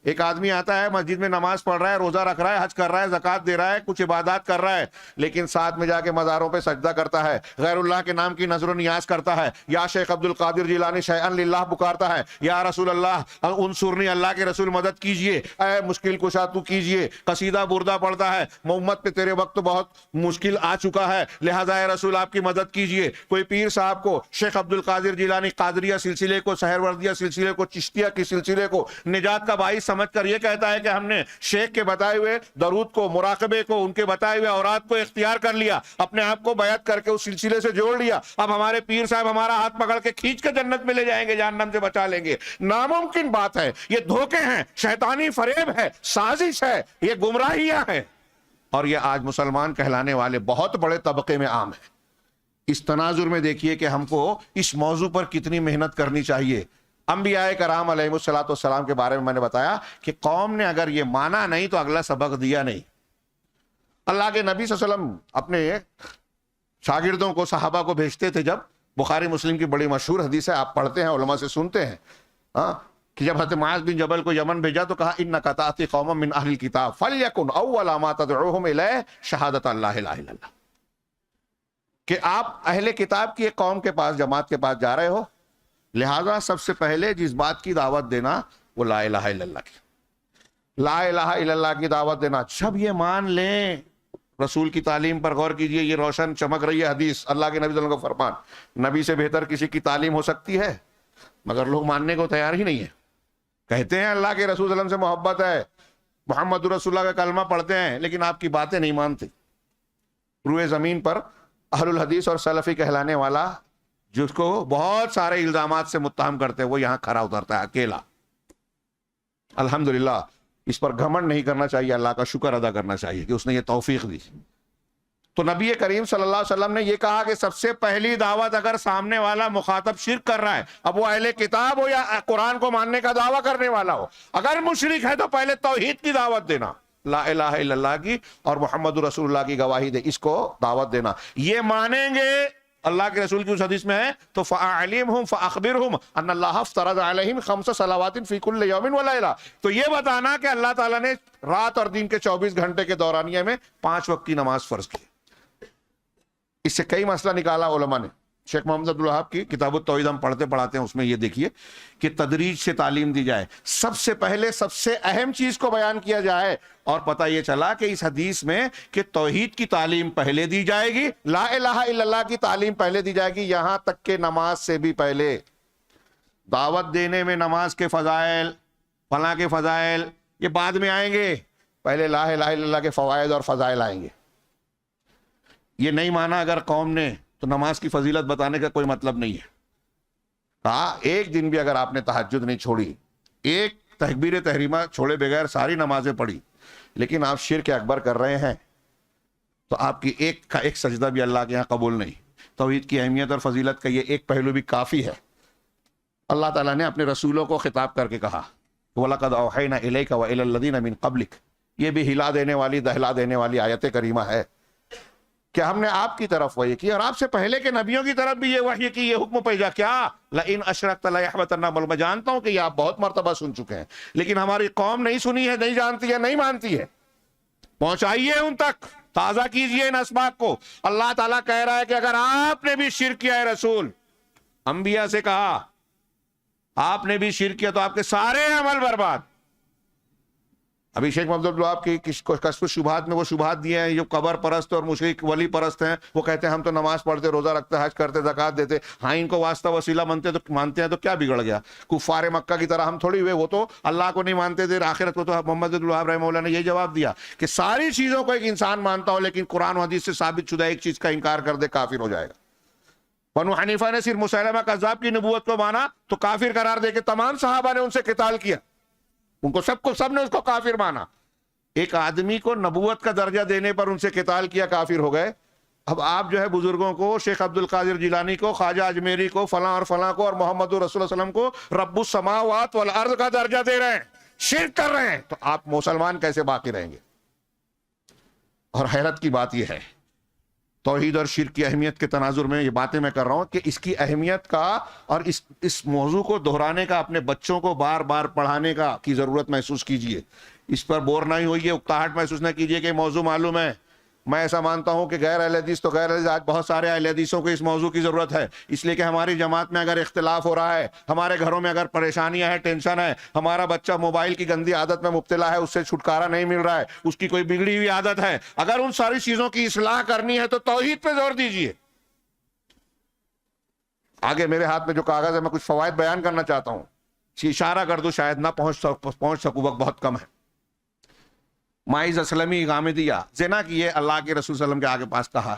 ایک آدمی آتا ہے مسجد میں نماز پڑھ رہا ہے، روزہ رکھ رہا ہے، حج کر رہا ہے، زکوٰۃ دے رہا ہے، کچھ عبادات کر رہا ہے، لیکن ساتھ میں جا کے مزاروں پہ سجدہ کرتا ہے، غیر اللہ کے نام کی نظر و نیاز کرتا ہے، یا شیخ عبد القادر جیلانی شیئن للہ پکارتا ہے، یا رسول اللہ انصرنی، اللہ کے رسول مدد کیجئے، اے مشکل کشا تو کیجئے، قصیدہ بردہ پڑھتا ہے، امت پہ تیرے وقت بہت مشکل آ چکا ہے، لہذا اے رسول آپ کی مدد کیجئے۔ کوئی پیر صاحب کو، شیخ عبد القادر جیلانی قادریہ سلسلے کو، سہروردیہ سلسلے کو، چشتیہ کی سلسلے کو نجات کا باعث سمجھ کر یہ کہتا ہے کہ ہم نے شیخ کے بتائے ہوئے درود کو، مراقبے کو، ان کے بتائے ہوئے اوراد کو اختیار کر لیا، اپنے آپ کو بیعت کر کے اس سلسلے سے جوڑ لیا، اب ہمارے پیر صاحب ہمارا ہاتھ پکڑ کے کھینچ کے جنت میں لے جائیں گے، جہنم سے بچا لیں گے۔ ناممکن بات ہے، یہ دھوکے ہیں، شیطانی فریب ہے، سازش ہے، یہ گمراہیاں ہیں، اور یہ آج مسلمان کہلانے والے بہت بڑے طبقے میں عام ہے۔ اس تناظر میں دیکھیے کہ ہم کو اس موضوع پر کتنی محنت کرنی چاہیے۔ انبیاء کرام علیہ السلام کے بارے میں نے بتایا کہ قوم نے اگر یہ مانا نہیں تو اگلا سبق دیا نہیں۔ اللہ کے نبی صلی اللہ علیہ وسلم اپنے شاگردوں کو، صحابہ کو بھیجتے تھے، جب بخاری مسلم کی بڑی مشہور حدیث ہے، آپ پڑھتے ہیں، علماء سے سنتے ہیں، کہ جب حضرت معاذ بن جبل کو یمن بھیجا تو کہا اِنَّكَ تَأْتِي قَوْمًا مِّنْ أَهْلِ الْكِتَابِ فَلْيَكُنْ أَوَّلَ مَا تَدْعُوهُمْ إِلَيْهِ شَهَادَةَ اللَّهِ إِلَٰهَ إِلَّا اللَّهُ، کہ آپ اہل کتاب کی ایک قوم کے پاس، جماعت کے پاس جا رہے ہو، لہذا سب سے پہلے جس بات کی دعوت دینا وہ لا الہ الا اللہ کی، لا الہ الا اللہ کی دعوت دینا۔ جب یہ مان لیں، رسول کی تعلیم پر غور کیجئے، یہ روشن چمک رہی ہے حدیث، اللہ کے نبی صلی اللہ علیہ وسلم کا فرمان، نبی سے بہتر کسی کی تعلیم ہو سکتی ہے؟ مگر لوگ ماننے کو تیار ہی نہیں ہے، کہتے ہیں اللہ کے رسول صلی اللہ علیہ وسلم سے محبت ہے، محمد رسول اللہ کا کلمہ پڑھتے ہیں، لیکن آپ کی باتیں نہیں مانتے۔ روئے زمین پر اہل الحدیث اور سلفی کہلانے والا، جس کو بہت سارے الزامات سے متہم کرتے ہیں، وہ یہاں کھڑا اترتا ہے اکیلا۔ الحمدللہ اس پر گھمنڈ نہیں کرنا چاہیے، اللہ کا شکر ادا کرنا چاہیے کہ اس نے یہ توفیق دی۔ تو نبی کریم صلی اللہ علیہ وسلم نے یہ کہا کہ سب سے پہلی دعوت اگر سامنے والا مخاطب شرک کر رہا ہے، اب وہ اہل کتاب ہو یا قرآن کو ماننے کا دعویٰ کرنے والا ہو، اگر مشرک ہے تو پہلے توحید کی دعوت دینا، لا الہ الا اللہ کی اور محمد رسول اللہ کی گواہی دے، اس کو دعوت دینا۔ یہ مانیں گے، اللہ کے رسول کی اس حدیث میں ہے تو فَأَعْلِمْهُمْ فَأَخْبِرْهُمْ أَنَّ اللَّهَ افْتَرَضَ عَلَيْهِمْ 5 صلوات فِي كُلِّ يَوْمٍ وَلَيْلَةٍ، تو یہ بتانا کہ اللہ تعالیٰ نے رات اور دن کے 24 گھنٹے کے دورانیے میں 5 وقت کی نماز فرض کی۔ اس سے کئی مسئلہ نکالا علماء نے۔ شیخ محمد عبدالوہاب کی کتاب التوحید ہم پڑھتے ہیں، اس میں یہ دیکھیے کہ تدریج سے تعلیم دی جائے، سب سے پہلے سب سے اہم چیز کو بیان کیا جائے، اور پتہ یہ چلا کہ اس حدیث میں کہ توحید کی تعلیم پہلے دی جائے گی، لا الہ الا اللہ کی تعلیم پہلے دی جائے گی، یہاں تک کہ نماز سے بھی پہلے دعوت دینے میں نماز کے فضائل، فلاں کے فضائل یہ بعد میں آئیں گے، پہلے لا الہ الا اللہ کے فوائد اور فضائل آئیں گے۔ یہ نہیں مانا اگر قوم نے تو نماز کی فضیلت بتانے کا کوئی مطلب نہیں ہے۔ کہا ایک دن بھی اگر آپ نے تہجد نہیں چھوڑی، ایک تکبیر تحریمہ چھوڑے بغیر ساری نمازیں پڑھی، لیکن آپ شرک اکبر کر رہے ہیں، تو آپ کی ایک کا ایک سجدہ بھی اللہ کے یہاں قبول نہیں۔ توحید کی اہمیت اور فضیلت کا یہ ایک پہلو بھی کافی ہے۔ اللہ تعالیٰ نے اپنے رسولوں کو خطاب کر کے کہا وَلَقَدْ أَوْحَيْنَا إِلَيْكَ وَإِلَى الَّذِينَ مِن قَبْلِكَ، یہ بھی ہلا دینے والی، دہلا دینے والی آیت کریمہ ہے کہ ہم نے آپ کی طرف وحی کی، اور آپ سے پہلے کے نبیوں کی طرف بھی یہ وحی کی، یہ حکم بھیجا کیا لَإِنْ أَشْرَكْتَ لَيَحْبَطَنَّ عَمَلُكَ، میں جانتا ہوں کہ یہ آپ بہت مرتبہ سن چکے ہیں، لیکن ہماری قوم نہیں سنی ہے، نہیں جانتی ہے، نہیں مانتی ہے۔ پہنچائیے ان تک، تازہ کیجئے ان اسباق کو۔ اللہ تعالیٰ کہہ رہا ہے کہ اگر آپ نے بھی شرک کیا ہے، رسول انبیاء سے کہا آپ نے بھی شرک کیا تو آپ کے سارے عمل برباد۔ ابھی شیخ محمد عبدالوہاب کی کشف شبہات میں وہ شبہات دیے ہیں، جو قبر پرست اور مشرک ولی پرست ہیں، وہ کہتے ہیں ہم تو نماز پڑھتے، روزہ رکھتے، حج کرتے، زکوٰۃ دیتے، ہاں ان کو واسطہ وسیلہ مانتے تو کیا بگڑ گیا؟ کفار مکہ کی طرح ہم تھوڑی ہوئے، وہ تو اللہ کو نہیں مانتے تھے، آخرت کو۔ تو محمد عبدالوہاب رحمہ اللہ نے یہ جواب دیا کہ ساری چیزوں کو ایک انسان مانتا ہو، لیکن قرآن و حدیث سے ثابت شدہ ایک چیز کا انکار کر دے، کافر ہو جائے گا۔ بنو حنیفہ نے صرف مسیلمہ کذاب کی نبوت کو مانا تو کافر قرار دے کے تمام صحابہ نے ان سے قتال کیا، ان کو سب نے اس کو کافر مانا۔ ایک آدمی کو نبوت کا درجہ دینے پر ان سے قتال کیا، کافر ہو گئے۔ اب آپ جو ہے بزرگوں کو، شیخ عبد القادر جیلانی کو، خواجہ اجمیری کو، فلاں اور فلاں کو، اور محمد رسول اللہ صلی اللہ علیہ وسلم کو رب السماوات والارض کا درجہ دے رہے ہیں، شرک کر رہے ہیں، تو آپ مسلمان کیسے باقی رہیں گے؟ اور حیرت کی بات یہ ہے، توحید اور شرک کی اہمیت کے تناظر میں یہ باتیں میں کر رہا ہوں کہ اس کی اہمیت کا اور اس موضوع کو دہرانے کا، اپنے بچوں کو بار بار پڑھانے کا کی ضرورت محسوس کیجئے۔ اس پر بور نہیں ہوئیے، اکتاہٹ محسوس نہ کیجئے کہ موضوع معلوم ہے۔ میں ایسا مانتا ہوں کہ غیر اہل حدیث تو غیر حدیث، آج بہت سارے اہل حدیثوں کو اس موضوع کی ضرورت ہے، اس لیے کہ ہماری جماعت میں اگر اختلاف ہو رہا ہے، ہمارے گھروں میں اگر پریشانیاں ہیں، ٹینشن ہے، ہمارا بچہ موبائل کی گندی عادت میں مبتلا ہے، اس سے چھٹکارا نہیں مل رہا ہے، اس کی کوئی بگڑی ہوئی عادت ہے، اگر ان ساری چیزوں کی اصلاح کرنی ہے تو توحید پہ زور دیجئے۔ آگے میرے ہاتھ میں جو کاغذ ہے، میں کچھ فوائد بیان کرنا چاہتا ہوں، اشارہ کر دوں، شاید نہ پہنچ سکوں، وقت بہت کم ہے۔ ماعز اسلمی غامدیہ زنا کیے، اللہ کے رسول صلی اللہ علیہ وسلم کے آگے پاس کہا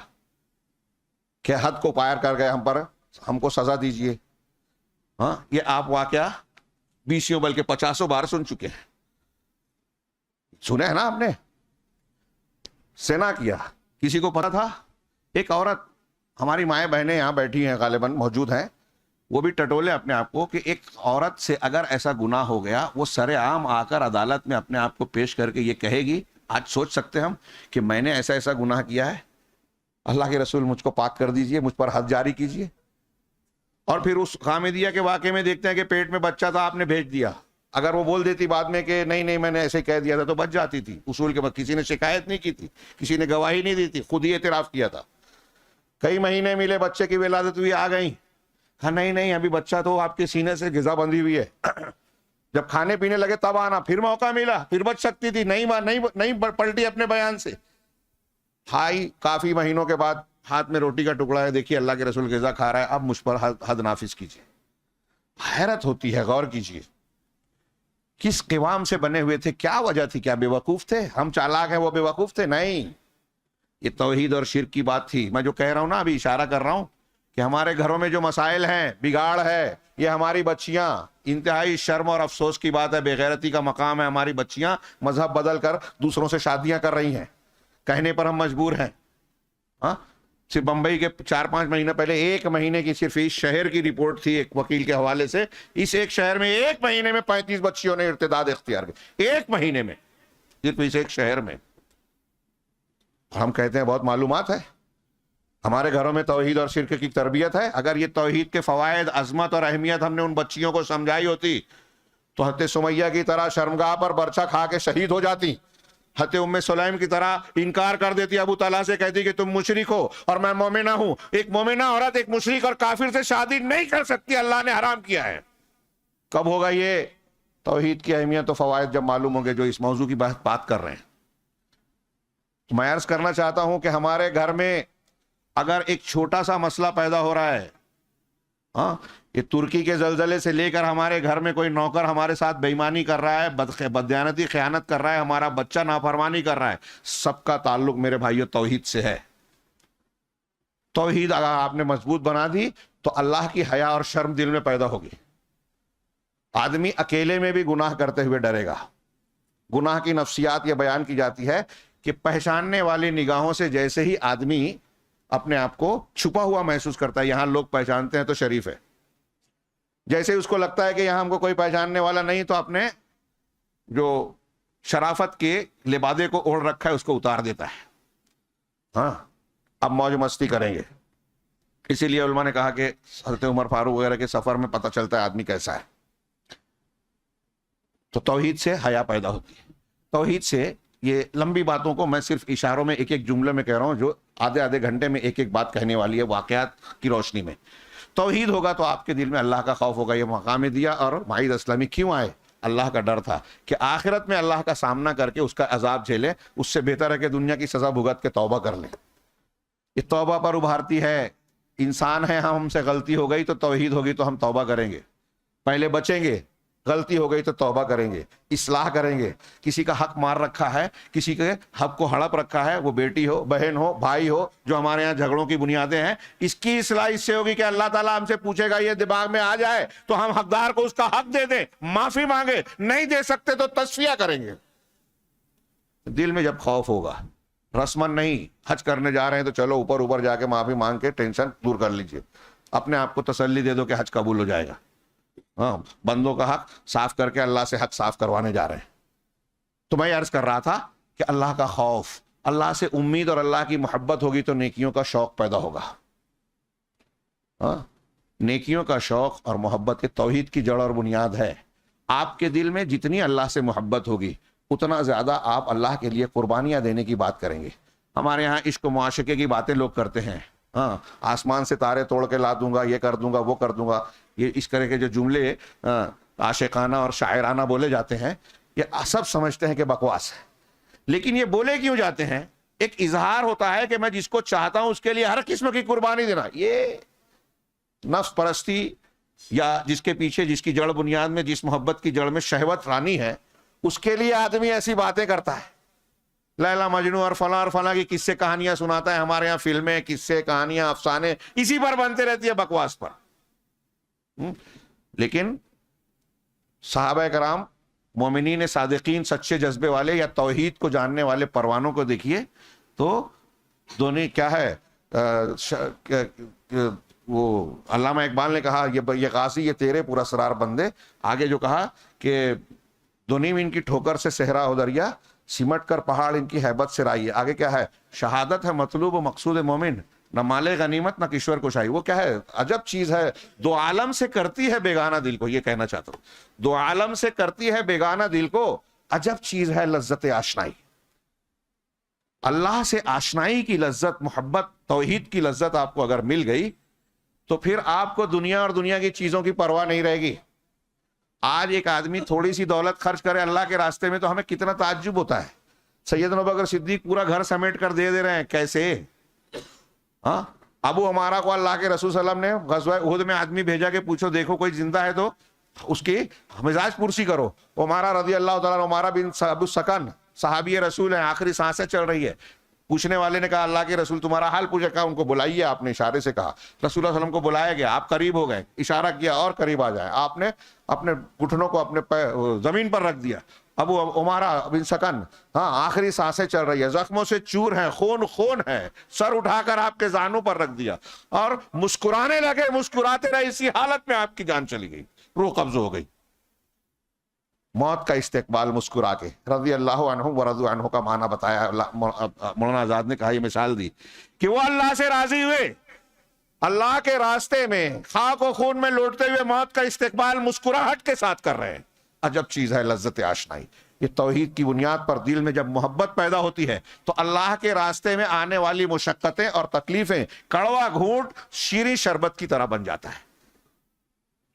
کہ حد کو پار کر گئے ہم پر، ہم کو سزا دیجئے۔ ہاں، یہ آپ واقعہ 20 بلکہ 50 بار سن چکے ہیں، سنے ہیں نا آپ نے؟ زنا کیا، کسی کو پتا تھا؟ ایک عورت، ہماری مائیں بہنیں یہاں بیٹھی ہیں، غالباً موجود ہیں، وہ بھی ٹٹولے اپنے آپ کو کہ ایک عورت سے اگر ایسا گناہ ہو گیا، وہ سر عام آ کر عدالت میں اپنے آپ کو پیش کر کے یہ کہے گی، آج سوچ سکتے ہم کہ میں نے ایسا گناہ کیا ہے، اللہ کے رسول مجھ کو پاک کر دیجئے، مجھ پر حد جاری کیجئے۔ اور پھر اس غامدیہ کے واقعے میں دیکھتے ہیں کہ پیٹ میں بچہ تھا، آپ نے بھیج دیا، اگر وہ بول دیتی بعد میں کہ نہیں میں نے ایسے کہہ دیا تھا تو بچ جاتی تھی۔ اصول کے بعد کسی نے شکایت نہیں کی تھی، کسی نے گواہی نہیں دی تھی، خود ہی اعتراف کیا تھا۔ کئی مہینے ملے، بچے کی ولادت ہوئی، آ گئی، کہا نہیں ابھی بچہ تو آپ کے سینے سے غذا بندھی ہوئی ہے، جب کھانے پینے لگے تب آنا، پھر موقع ملا، پھر بچ سکتی تھی، نہیں پلٹی اپنے بیان سے۔ ہائی کافی مہینوں کے بعد ہاتھ میں روٹی کا ٹکڑا ہے، دیکھیے اللہ کے رسول غذا کھا رہا ہے، اب مجھ پر حد نافذ کیجیے۔ حیرت ہوتی ہے، غور کیجیے، کس قوام سے بنے ہوئے تھے، کیا وجہ تھی؟ کیا بے وقوف تھے؟ ہم چالاک ہیں، وہ بے وقوف تھے؟ نہیں، یہ توحید اور شرک کی بات تھی۔ میں جو کہہ رہا ہوں نا، ابھی اشارہ کر رہا ہوں کہ ہمارے گھروں میں جو مسائل ہیں، بگاڑ ہے، یہ ہماری بچیاں، انتہائی شرم اور افسوس کی بات ہے، بے غیرتی کا مقام ہے، ہماری بچیاں مذہب بدل کر دوسروں سے شادیاں کر رہی ہیں، کہنے پر ہم مجبور ہیں۔ ہاں، صرف بمبئی کے 4-5 مہینے پہلے، 1 مہینے کی صرف اس شہر کی رپورٹ تھی ایک وکیل کے حوالے سے، اس ایک شہر میں 1 مہینے میں 35 بچیوں نے ارتداد اختیار کی، 1 مہینے میں، صرف اس ایک شہر میں۔ ہم کہتے ہیں بہت معلومات ہے، ہمارے گھروں میں توحید اور شرک کی تربیت ہے۔ اگر یہ توحید کے فوائد، عظمت اور اہمیت ہم نے ان بچیوں کو سمجھائی ہوتی تو حضرت سمیہ کی طرح شرمگاہ پر برچا کھا کے شہید ہو جاتی، حضرت ام سلیم کی طرح انکار کر دیتی، ابو طلحہ سے کہتی کہ تم مشرک ہو اور میں مومنہ ہوں۔ ایک مومنہ عورت ایک مشرک اور کافر سے شادی نہیں کر سکتی، اللہ نے حرام کیا ہے۔ کب ہوگا یہ توحید کی اہمیت و فوائد؟ جب معلوم ہوں گے جو اس موضوع کی بات کر رہے ہیں۔ تو میں عرض کرنا چاہتا ہوں کہ ہمارے گھر میں اگر ایک چھوٹا سا مسئلہ پیدا ہو رہا ہے، ہاں، یہ ترکی کے زلزلے سے لے کر ہمارے گھر میں کوئی نوکر ہمارے ساتھ بے ایمانی کر رہا ہے، بددیانتی خیانت کر رہا ہے، ہمارا بچہ نافرمانی کر رہا ہے، سب کا تعلق میرے بھائیو توحید سے ہے۔ توحید اگر آپ نے مضبوط بنا دی تو اللہ کی حیا اور شرم دل میں پیدا ہوگی۔ آدمی اکیلے میں بھی گناہ کرتے ہوئے ڈرے گا۔ گناہ کی نفسیات یہ بیان کی جاتی ہے کہ پہچاننے والی نگاہوں سے جیسے ہی آدمی اپنے آپ کو چھپا ہوا محسوس کرتا ہے، یہاں لوگ پہچانتے ہیں تو شریف ہے، جیسے اس کو لگتا ہے کہ یہاں ہم کو کوئی پہچاننے والا نہیں تو اپنے جو شرافت کے لبادے کو اوڑھ رکھا ہے اس کو اتار دیتا ہے، ہاں اب موج مستی کریں گے۔ اسی لیے علماء نے کہا کہ حضرت عمر فاروق وغیرہ کے سفر میں پتہ چلتا ہے آدمی کیسا ہے۔ تو توحید سے حیا پیدا ہوتی ہے۔ توحید سے یہ لمبی باتوں کو میں صرف اشاروں میں ایک ایک جملے میں کہہ رہا ہوں، جو آدھے گھنٹے میں ایک ایک بات کہنے والی ہے واقعات کی روشنی میں۔ توحید ہوگا تو آپ کے دل میں اللہ کا خوف ہوگا۔ یہ مقام دیا اور معید اسلامی کیوں آئے؟ اللہ کا ڈر تھا کہ آخرت میں اللہ کا سامنا کر کے اس کا عذاب جھیلے، اس سے بہتر ہے کہ دنیا کی سزا بھگت کے توبہ کر لیں۔ یہ توبہ پر ابھارتی ہے، انسان ہے ہم سے غلطی ہو گئی تو توحید ہوگی تو ہم توبہ کریں گے، پہلے بچیں گے، غلطی ہو گئی تو توبہ کریں گے، اصلاح کریں گے۔ کسی کا حق مار رکھا ہے، کسی کے حق کو ہڑپ رکھا ہے، وہ بیٹی ہو، بہن ہو، بھائی ہو، جو ہمارے یہاں جھگڑوں کی بنیادیں ہیں، اس کی اصلاح اس سے ہوگی کہ اللہ تعالیٰ ہم سے پوچھے گا، یہ دماغ میں آ جائے تو ہم حقدار کو اس کا حق دے دیں، معافی مانگے، نہیں دے سکتے تو تصفیہ کریں گے۔ دل میں جب خوف ہوگا، رسمن نہیں، حج کرنے جا رہے ہیں تو چلو اوپر جا کے معافی مانگ کے ٹینشن دور کر لیجئے، اپنے آپ کو تسلی دے دو کہ حج قبول ہو جائے گا۔ ہاں، بندوں کا حق صاف کر کے اللہ سے حق صاف کروانے جا رہے ہیں۔ تو میں عرض کر رہا تھا کہ اللہ کا خوف، اللہ سے امید اور اللہ کی محبت ہوگی تو نیکیوں کا شوق پیدا ہوگا۔ ہاں، نیکیوں کا شوق اور محبت کے توحید کی جڑ اور بنیاد ہے۔ آپ کے دل میں جتنی اللہ سے محبت ہوگی اتنا زیادہ آپ اللہ کے لیے قربانیاں دینے کی بات کریں گے۔ ہمارے ہاں عشق و معاشقے کی باتیں لوگ کرتے ہیں، ہاں، آسمان سے تارے توڑ کے لا دوں گا، یہ کر دوں گا، وہ کر دوں گا، یہ اس طرح کے جو جملے عاشقانہ اور شاعرانہ بولے جاتے ہیں، یہ سب سمجھتے ہیں کہ بکواس ہے۔ لیکن یہ بولے کیوں جاتے ہیں؟ ایک اظہار ہوتا ہے کہ میں جس کو چاہتا ہوں اس کے لیے ہر قسم کی قربانی دینا۔ یہ نفس پرستی یا جس کے پیچھے، جس کی جڑ بنیاد میں، جس محبت کی جڑ میں شہوت رانی ہے، اس کے لیے آدمی ایسی باتیں کرتا ہے، لیلا مجنو اور فلاں کی قصے کہانیاں سناتا ہے۔ ہمارے یہاں فلمیں، قصے، کہانیاں، افسانے اسی پر بنتے رہتی ہے، بکواس پر۔ لیکن صحابہ کرام، مومنین صادقین، سچے جذبے والے یا توحید کو جاننے والے پروانوں کو دیکھیے تو دونوں کیا ہے، وہ علامہ اقبال نے کہا، یہ غازی، یہ تیرے پر اسرار بندے۔ آگے جو کہا کہ دونوں ان کی ٹھوکر سے صحرا ہو دریا، سمٹ کر پہاڑ ان کی ہیبت سے رائی ہے۔ آگے کیا ہے، شہادت ہے مطلوب و مقصود مومن، نہ مال غنیمت نہ کشور کشائی۔ وہ کیا ہے، عجب چیز ہے، دو عالم سے کرتی ہے بیگانہ دل کو۔ یہ کہنا چاہتا ہوں، دو عالم سے کرتی ہے بیگانہ دل کو، عجب چیز ہے لذت آشنائی۔ اللہ سے آشنائی کی لذت، محبت، توحید کی لذت آپ کو اگر مل گئی تو پھر آپ کو دنیا اور دنیا کی چیزوں کی پرواہ نہیں رہے گی۔ آج ایک آدمی تھوڑی سی دولت خرچ کرے اللہ کے راستے میں تو ہمیں کتنا تعجب ہوتا ہے۔ سیدنا ابوبکر صدیق پورا گھر سمیٹ کر دے رہے ہیں، کیسے؟ ہاں، ابو عمارہ کو اللہ کے رسول صلی اللہ علیہ وسلم نے غزوہ احد میں آدمی بھیجا کہ پوچھو دیکھو کوئی زندہ ہے تو اس کی مزاج پرسی کرو۔ عمارہ رضی اللہ تعالیٰ، عمارہ بن ابو سکن صحابی رسول ہیں، آخری سانسیں چل رہی ہے، پوچھنے والے نے کہا اللہ کے رسول تمہارا حال پوچھا، کہا ان کو بلائیے، آپ نے اشارے سے کہا، رسول اللہ صلی اللہ علیہ وسلم کو بلایا گیا، آپ قریب ہو گئے، اشارہ کیا اور قریب آ جائے، آپ نے اپنے گھٹنوں کو اپنے زمین پر رکھ دیا، ابو عمارہ بن سکن، ہاں آخری سانسیں چل رہی ہے، زخموں سے چور ہیں، خون ہے، سر اٹھا کر آپ کے زانوں پر رکھ دیا اور مسکرانے لگے، مسکراتے رہے، اسی حالت میں آپ کی جان چلی گئی، روح قبض ہو گئی۔ موت کا استقبال مسکرا کے، رضی اللہ عنہ ورضوا عنہ کا معنی بتایا، مولانا آزاد نے کہا، یہ مثال دی کہ وہ اللہ سے راضی ہوئے، اللہ کے راستے میں خاک و خون میں لوٹتے ہوئے موت کا استقبال مسکراہٹ کے ساتھ کر رہے ہیں۔ عجب چیز ہے لذت آشنائی۔ یہ توحید کی بنیاد پر دل میں جب محبت پیدا ہوتی ہے تو اللہ کے راستے میں آنے والی مشقتیں اور تکلیفیں کڑوا گھونٹ شیریں شربت کی طرح بن جاتا ہے۔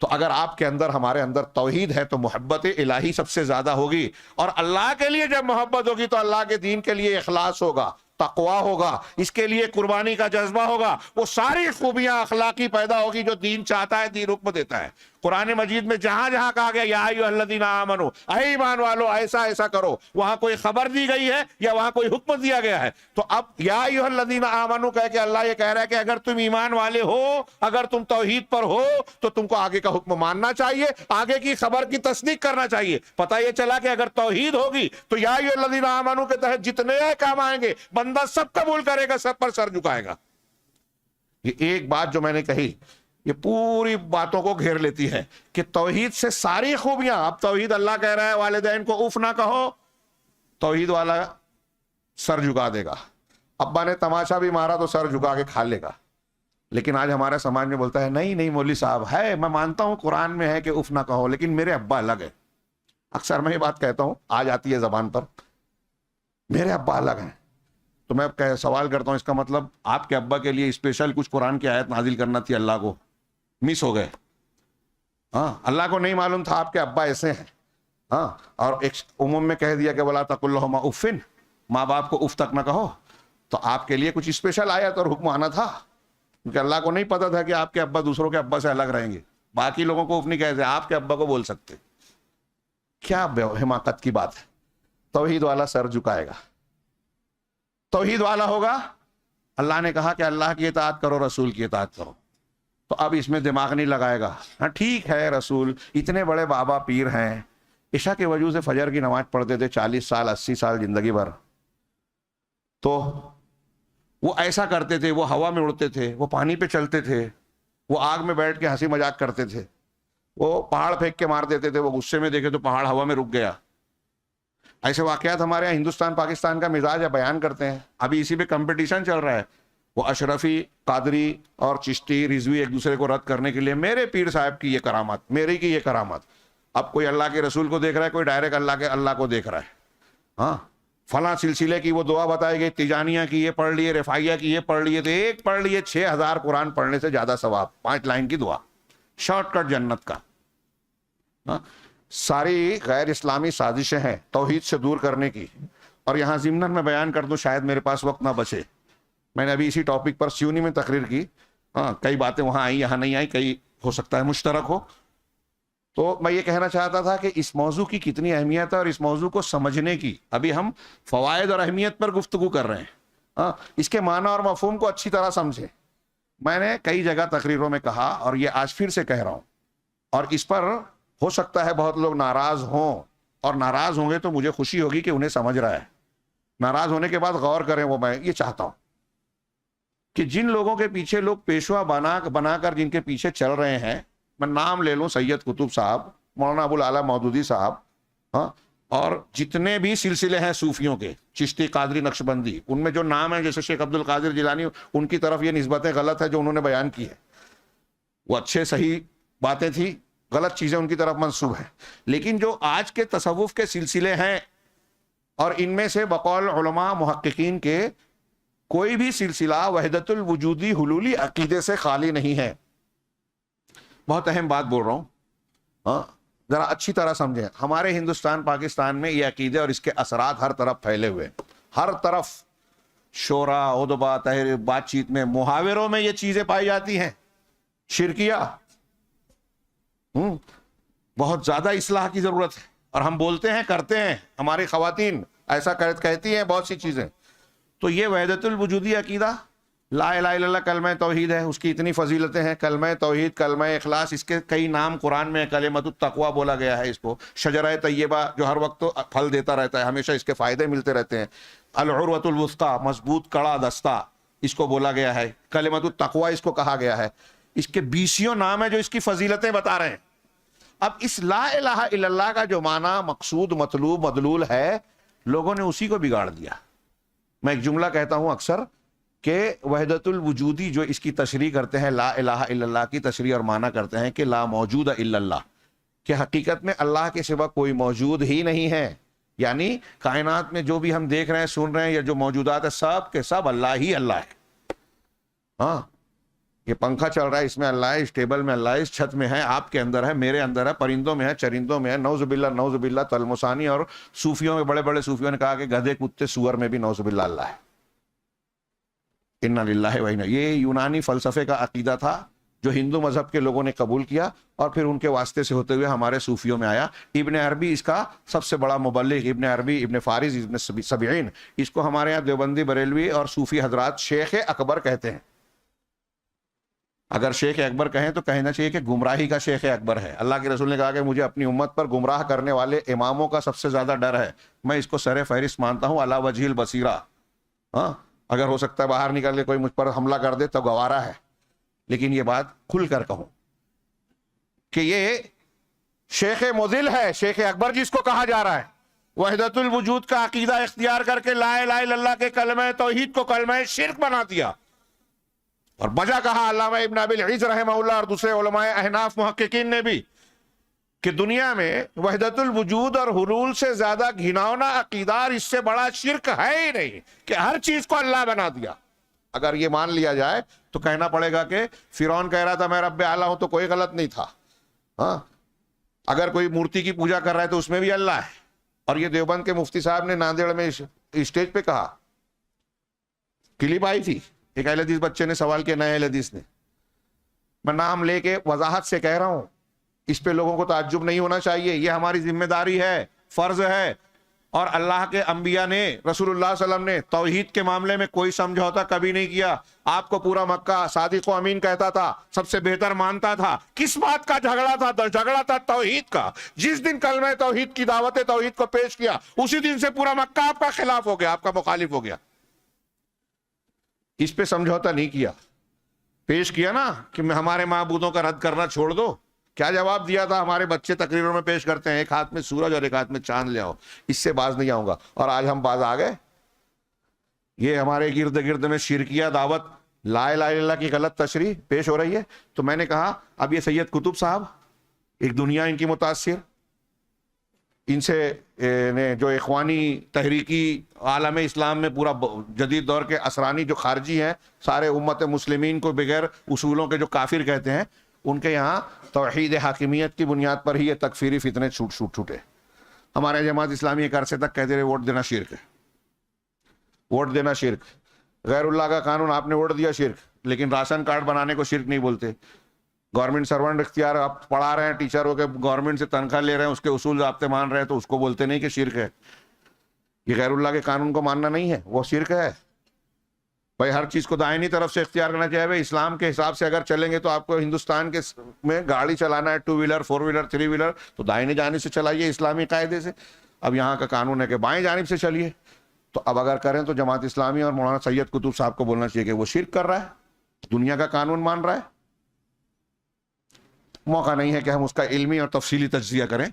تو اگر آپ کے اندر، ہمارے اندر توحید ہے تو محبت الہی سب سے زیادہ ہوگی، اور اللہ کے لیے جب محبت ہوگی تو اللہ کے دین کے لیے اخلاص ہوگا، تقویٰ ہوگا، اس کے لیے قربانی کا جذبہ ہوگا، وہ ساری خوبیاں اخلاقی پیدا ہوگی جو دین چاہتا ہے، دین حکم دیتا ہے۔ قرآن مجید میں جہاں جہاں کہا گیا یا ایھا الذین آمنو، اے ایمان والو ایسا ایسا کرو، وہاں کوئی خبر دی گئی ہے یا وہاں کوئی حکم دیا گیا ہے؟ تو اب یا ایھا الذین آمنو کہہ کے اللہ یہ کہہ رہا ہے کہ اگر تم ایمان والے ہو، اگر تم توحید پر ہو تو تم کو آگے کا حکم ماننا چاہیے، آگے کی خبر کی تصدیق کرنا چاہیے۔ پتہ یہ چلا کہ اگر توحید ہوگی تو یا ایھا الذین آمنو کے تحت جتنے کام آئیں گے بندہ سب قبول کرے گا، سب پر سر جھکائے گا۔ یہ ایک بات جو میں نے کہی یہ پوری باتوں کو گھیر لیتی ہے کہ توحید سے ساری خوبیاں، اب توحید اللہ کہہ رہا ہے والدین کو اف نہ کہو، توحید والا سر جھکا دے گا، ابا نے تماشا بھی مارا تو سر جھکا کے کھا لے گا۔ لیکن آج ہمارے سماج میں بولتا ہے نہیں نہیں مولوی صاحب، ہے میں مانتا ہوں قرآن میں ہے کہ اف نہ کہو، لیکن میرے ابا الگ ہے۔ اکثر میں یہ بات کہتا ہوں، آ جاتی ہے زبان پر، میرے ابا الگ ہیں۔ تو میں سوال کرتا ہوں، اس کا مطلب آپ کے ابا کے لیے اسپیشل کچھ قرآن کی آیت نازل کرنا تھی، اللہ کو مس ہو گئے؟ ہاں، اللہ کو نہیں معلوم تھا آپ کے ابا ایسے ہیں؟ ہاں، اور ایک عموم میں کہہ دیا کہ وَلَا تَقُل لَهُمَا اُفٍّ، ماں باپ کو اف تک نہ کہو۔ تو آپ کے لیے کچھ اسپیشل آیت اور حکم آنا تھا، کیونکہ اللہ کو نہیں پتا تھا کہ آپ کے ابا دوسروں کے ابا سے الگ رہیں گے، باقی لوگوں کو اف نہیں کہتے، آپ کے ابا کو بول سکتے۔ کیا حماقت کی بات ہے۔ توحید والا سر جھکائے گا، توحید والا ہوگا۔ اللہ نے کہا کہ اللہ کی اطاعت کرو، رسول کی اطاعت کرو، تو اب اس میں دماغ نہیں لگائے گا۔ ہاں ٹھیک ہے، رسول اتنے بڑے بابا پیر ہیں، عشاء کے وضو سے فجر کی نماز پڑھتے تھے 40 سال 80 سال زندگی بھر، تو وہ ایسا کرتے تھے، وہ ہوا میں اڑتے تھے، وہ پانی پہ چلتے تھے، وہ آگ میں بیٹھ کے ہنسی مذاق کرتے تھے، وہ پہاڑ پھینک کے مار دیتے تھے، وہ غصے میں دیکھے تو پہاڑ ہوا میں رک گیا۔ ایسے واقعات ہمارے یہاں ہندوستان پاکستان کا مزاج ہے، بیان کرتے ہیں۔ ابھی اسی پہ کمپٹیشن چل رہا ہے، وہ اشرفی، قادری اور چشتی، رضوی ایک دوسرے کو رد کرنے کے لیے، میرے پیر صاحب کی یہ کرامات، میری کی یہ کرامات۔ اب کوئی اللہ کے رسول کو دیکھ رہا ہے، کوئی ڈائریکٹ اللہ کو دیکھ رہا ہے۔ ہاں، فلاں سلسلے کی وہ دعا بتائی گئی، تیجانیہ کی یہ پڑھ لیے، رفاعیہ کی یہ پڑھ لیے، تو ایک پڑھ لیے 6000 قرآن پڑھنے سے زیادہ ثواب، 5 لائن کی دعا، شارٹ کٹ جنت کا۔ ہاں، ساری غیر اسلامی سازشیں ہیں توحید سے دور کرنے کی۔ اور یہاں ضمناً میں بیان کر دوں، شاید میرے پاس وقت نہ بچے، میں نے ابھی اسی ٹاپک پر سیونی میں تقریر کی، ہاں کئی باتیں وہاں آئیں یہاں نہیں آئیں، کئی ہو سکتا ہے مشترک ہو۔ تو میں یہ کہنا چاہتا تھا کہ اس موضوع کی کتنی اہمیت ہے اور اس موضوع کو سمجھنے کی، ابھی ہم فوائد اور اہمیت پر گفتگو کر رہے ہیں، ہاں اس کے معنی اور مفہوم کو اچھی طرح سمجھیں۔ میں نے کئی جگہ تقریروں میں کہا اور یہ آج پھر سے کہہ رہا ہوں، اور اس پر ہو سکتا ہے بہت لوگ ناراض ہوں، اور ناراض ہوں گے تو مجھے خوشی ہوگی کہ انہیں سمجھ رہا ہے۔ ناراض ہونے کے بعد غور کریں، وہ میں یہ چاہتا ہوں کہ جن لوگوں کے پیچھے لوگ پیشوا بنا کر جن کے پیچھے چل رہے ہیں، میں نام لے لوں سید قطب صاحب، مولانا ابو العلا مودودی صاحب، ہاں اور جتنے بھی سلسلے ہیں صوفیوں کے، چشتی، قادری، نقشبندی، ان میں جو نام ہے جیسے شیخ عبد القادر جیلانی، ان کی طرف یہ نسبتیں غلط ہے جو انہوں نے بیان کی ہے، وہ اچھے صحیح باتیں تھی، غلط چیزیں ان کی طرف منسوب ہیں۔ لیکن جو آج کے تصوف کے سلسلے ہیں، اور ان میں سے بقول علماء محققین کے کوئی بھی سلسلہ وحدت الوجودی حلولی عقیدے سے خالی نہیں ہے۔ بہت اہم بات بول رہا ہوں، ہاں ذرا اچھی طرح سمجھیں۔ ہمارے ہندوستان پاکستان میں یہ عقیدے اور اس کے اثرات ہر طرف پھیلے ہوئے، ہر طرف شورا، ادبا، تحریر، بات چیت میں، محاوروں میں یہ چیزیں پائی جاتی ہیں، شرکیہ۔ بہت زیادہ اصلاح کی ضرورت ہے، اور ہم بولتے ہیں کرتے ہیں، ہماری خواتین ایسا کہتی ہیں بہت سی چیزیں۔ تو یہ وحدت الوجودی عقیدہ، لا الہ الا اللہ کلمہ توحید ہے، اس کی اتنی فضیلتیں ہیں، کلمہ توحید، کلمہ اخلاص، اس کے کئی نام قرآن میں، کلمۃ التقویٰ بولا گیا ہے اس کو، شجرہ طیبہ جو ہر وقت پھل دیتا رہتا ہے، ہمیشہ اس کے فائدے ملتے رہتے ہیں، العروۃ الوثقیٰ مضبوط کڑا دستہ اس کو بولا گیا ہے، کلمۃ التقویٰ اس کو کہا گیا ہے، اس کے 20 نام ہیں جو اس کی فضیلتیں بتا رہے ہیں۔ اب اس لا الہ الا اللہ کا جو معنی مقصود مطلوب مدلول ہے، لوگوں نے اسی کو بگاڑ دیا۔ میں ایک جملہ کہتا ہوں اکثر کہ وحدت الوجودی جو اس کی تشریح کرتے ہیں، لا الہ الا اللہ کی تشریح اور معنی کرتے ہیں کہ لا موجود الا اللہ، کہ حقیقت میں اللہ کے سوا کوئی موجود ہی نہیں ہے، یعنی کائنات میں جو بھی ہم دیکھ رہے ہیں، سن رہے ہیں، یا جو موجودات ہے، سب کے سب اللہ ہی اللہ ہے۔ ہاں، یہ پنکھا چل رہا ہے، اس میں اللہ ہے، اس ٹیبل میں اللہ ہے، اس چھت میں ہے، آپ کے اندر ہے، میرے اندر ہے، پرندوں میں ہے، چرندوں میں ہے، نعوذ باللہ تلمسانی اور صوفیوں میں، بڑے بڑے صوفیوں نے کہا کہ گدھے کتے سور میں بھی نعوذ باللہ اللہ ہے۔ انا للہ و انا، یہ یونانی فلسفے کا عقیدہ تھا جو ہندو مذہب کے لوگوں نے قبول کیا، اور پھر ان کے واسطے سے ہوتے ہوئے ہمارے صوفیوں میں آیا۔ ابن عربی اس کا سب سے بڑا مبلغ، ابن عربی، ابن فارس، ابن سبعین، اس کو ہمارے یہاں دیوبندی بریلوی اور صوفی حضرات شیخ اکبر کہتے ہیں۔ اگر شیخ اکبر کہیں تو کہنا چاہیے کہ گمراہی کا شیخ اکبر ہے۔ اللہ کے رسول نے کہا کہ مجھے اپنی امت پر گمراہ کرنے والے اماموں کا سب سے زیادہ ڈر ہے، میں اس کو سر فہرست مانتا ہوں، علی وجہ البصیرہ۔ ہاں، اگر ہو سکتا ہے باہر نکل کے کوئی مجھ پر حملہ کر دے تو گوارا ہے، لیکن یہ بات کھل کر کہوں کہ یہ شیخ مذل ہے، شیخ اکبر جس کو کہا جا رہا ہے، وحدت الوجود کا عقیدہ اختیار کر کے لا الہ الا اللہ کے کلمہ توحید کو کلمہ شرک بنا دیا، اور بجا کہا علامہ ابن ابی العز رحمہ اللہ اور دوسرے علماء احناف محققین نے بھی کہ دنیا میں وحدت الوجود اور حلول سے زیادہ گھناؤنا عقیدہ اور اس سے بڑا شرک ہے ہی نہیں کہ ہر چیز کو اللہ بنا دیا۔ اگر یہ مان لیا جائے تو کہنا پڑے گا کہ فرعون کہہ رہا تھا میں رب اعلیٰ ہوں تو کوئی غلط نہیں تھا۔ ہاں، اگر کوئی مورتی کی پوجا کر رہا ہے تو اس میں بھی اللہ ہے۔ اور یہ دیوبند کے مفتی صاحب نے ناندیڑ میں اسٹیج پہ کہا، کلپ آئی تھی، ایک اہل حدیث بچے نے سوال کیا، نئے اہل حدیث نے، میں نام لے کے وضاحت سے کہہ رہا ہوں، اس پہ لوگوں کو تعجب نہیں ہونا چاہیے، یہ ہماری ذمہ داری ہے، فرض ہے، اور اللہ کے انبیاء نے، رسول اللہ صلی اللہ علیہ وسلم نے توحید کے معاملے میں کوئی سمجھوتا کبھی نہیں کیا۔ آپ کو پورا مکہ صادق و امین کہتا تھا، سب سے بہتر مانتا تھا۔ کس بات کا جھگڑا تھا؟ جھگڑا تھا توحید کا۔ جس دن کلمہ توحید کی دعوت توحید کو پیش کیا، اسی دن سے پورا مکہ آپ کا خلاف ہو گیا، آپ کا مخالف ہو گیا۔ اس پہ سمجھوتا نہیں کیا، پیش کیا نا کہ ہمارے معبودوں کا رد کرنا چھوڑ دو۔ کیا جواب دیا تھا؟ ہمارے بچے تقریروں میں پیش کرتے ہیں، ایک ہاتھ میں سورج اور ایک ہاتھ میں چاند لے آؤ، اس سے باز نہیں آؤں گا، اور آج ہم باز آ گئے۔ یہ ہمارے گرد گرد میں شرکیہ دعوت، لا الہ الا اللہ کی غلط تشریح پیش ہو رہی ہے۔ تو میں نے کہا اب یہ سید قطب صاحب، ایک دنیا ان کی متاثر، ان سے جو اخوانی تحریکی عالم اسلام میں پورا جدید دور کے اسرانی جو خارجی ہیں، سارے امت مسلمین کو بغیر اصولوں کے جو کافر کہتے ہیں، ان کے یہاں توحید حاکمیت کی بنیاد پر ہی یہ تکفیری فتنے چھوٹے۔ ہمارے جماعت اسلامی ایک عرصے تک کہتے رہے ووٹ دینا شرک ہے، ووٹ دینا شرک، غیر اللہ کا قانون آپ نے ووٹ دیا شرک، لیکن راشن کارڈ بنانے کو شرک نہیں بولتے۔ گورنمنٹ سرونٹ اختیار آپ پڑھا رہے ہیں، ٹیچر ہو کے گورنمنٹ سے تنخواہ لے رہے ہیں، اس کے اصول ضابطے مان رہے ہیں، تو اس کو بولتے نہیں کہ شرک ہے۔ یہ غیر اللہ کے قانون کو ماننا نہیں ہے، وہ شرک ہے۔ بھائی ہر چیز کو دائنی طرف سے اختیار کرنا چاہیے۔ بھائی اسلام کے حساب سے اگر چلیں گے تو آپ کو ہندوستان کے میں گاڑی چلانا ہے، 2 ویلر 4 ویلر 3 ویلر، تو دائنی جانب سے چلائیے اسلامی قاعدے سے۔ اب یہاں کا قانون ہے کہ بائیں جانب سے چلیے۔ تو اب اگر کریں تو جماعت اسلامی اور مولانا سید قطب صاحب کو بولنا چاہیے کہ وہ شرک کر رہا ہے، دنیا کا قانون مان رہا ہے۔ موقع نہیں ہے کہ ہم اس کا علمی اور تفصیلی تجزیہ کریں۔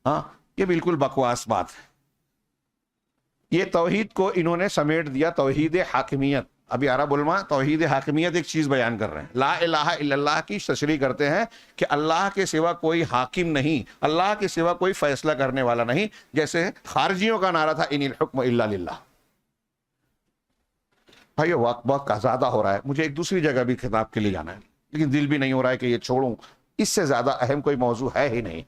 ہاں، یہ بالکل بکواس بات ہے۔ یہ توحید کو انہوں نے سمیٹ دیا، توحید حاکمیت۔ ابھی عرب علماء توحید حاکمیت ایک چیز بیان کر رہے ہیں، لا الہ الا اللہ کی تشریح کرتے ہیں کہ اللہ کے سوا کوئی حاکم نہیں، اللہ کے سوا کوئی فیصلہ کرنے والا نہیں، جیسے خارجیوں کا نعرہ تھا ان الحکم الا للہ۔ بھائی وقت بہت زیادہ ہو رہا ہے، مجھے ایک دوسری جگہ بھی خطاب کے لیے جانا ہے، لیکن دل بھی نہیں ہو رہا ہے کہ یہ چھوڑوں، اس سے زیادہ اہم کوئی موضوع ہے ہی نہیں۔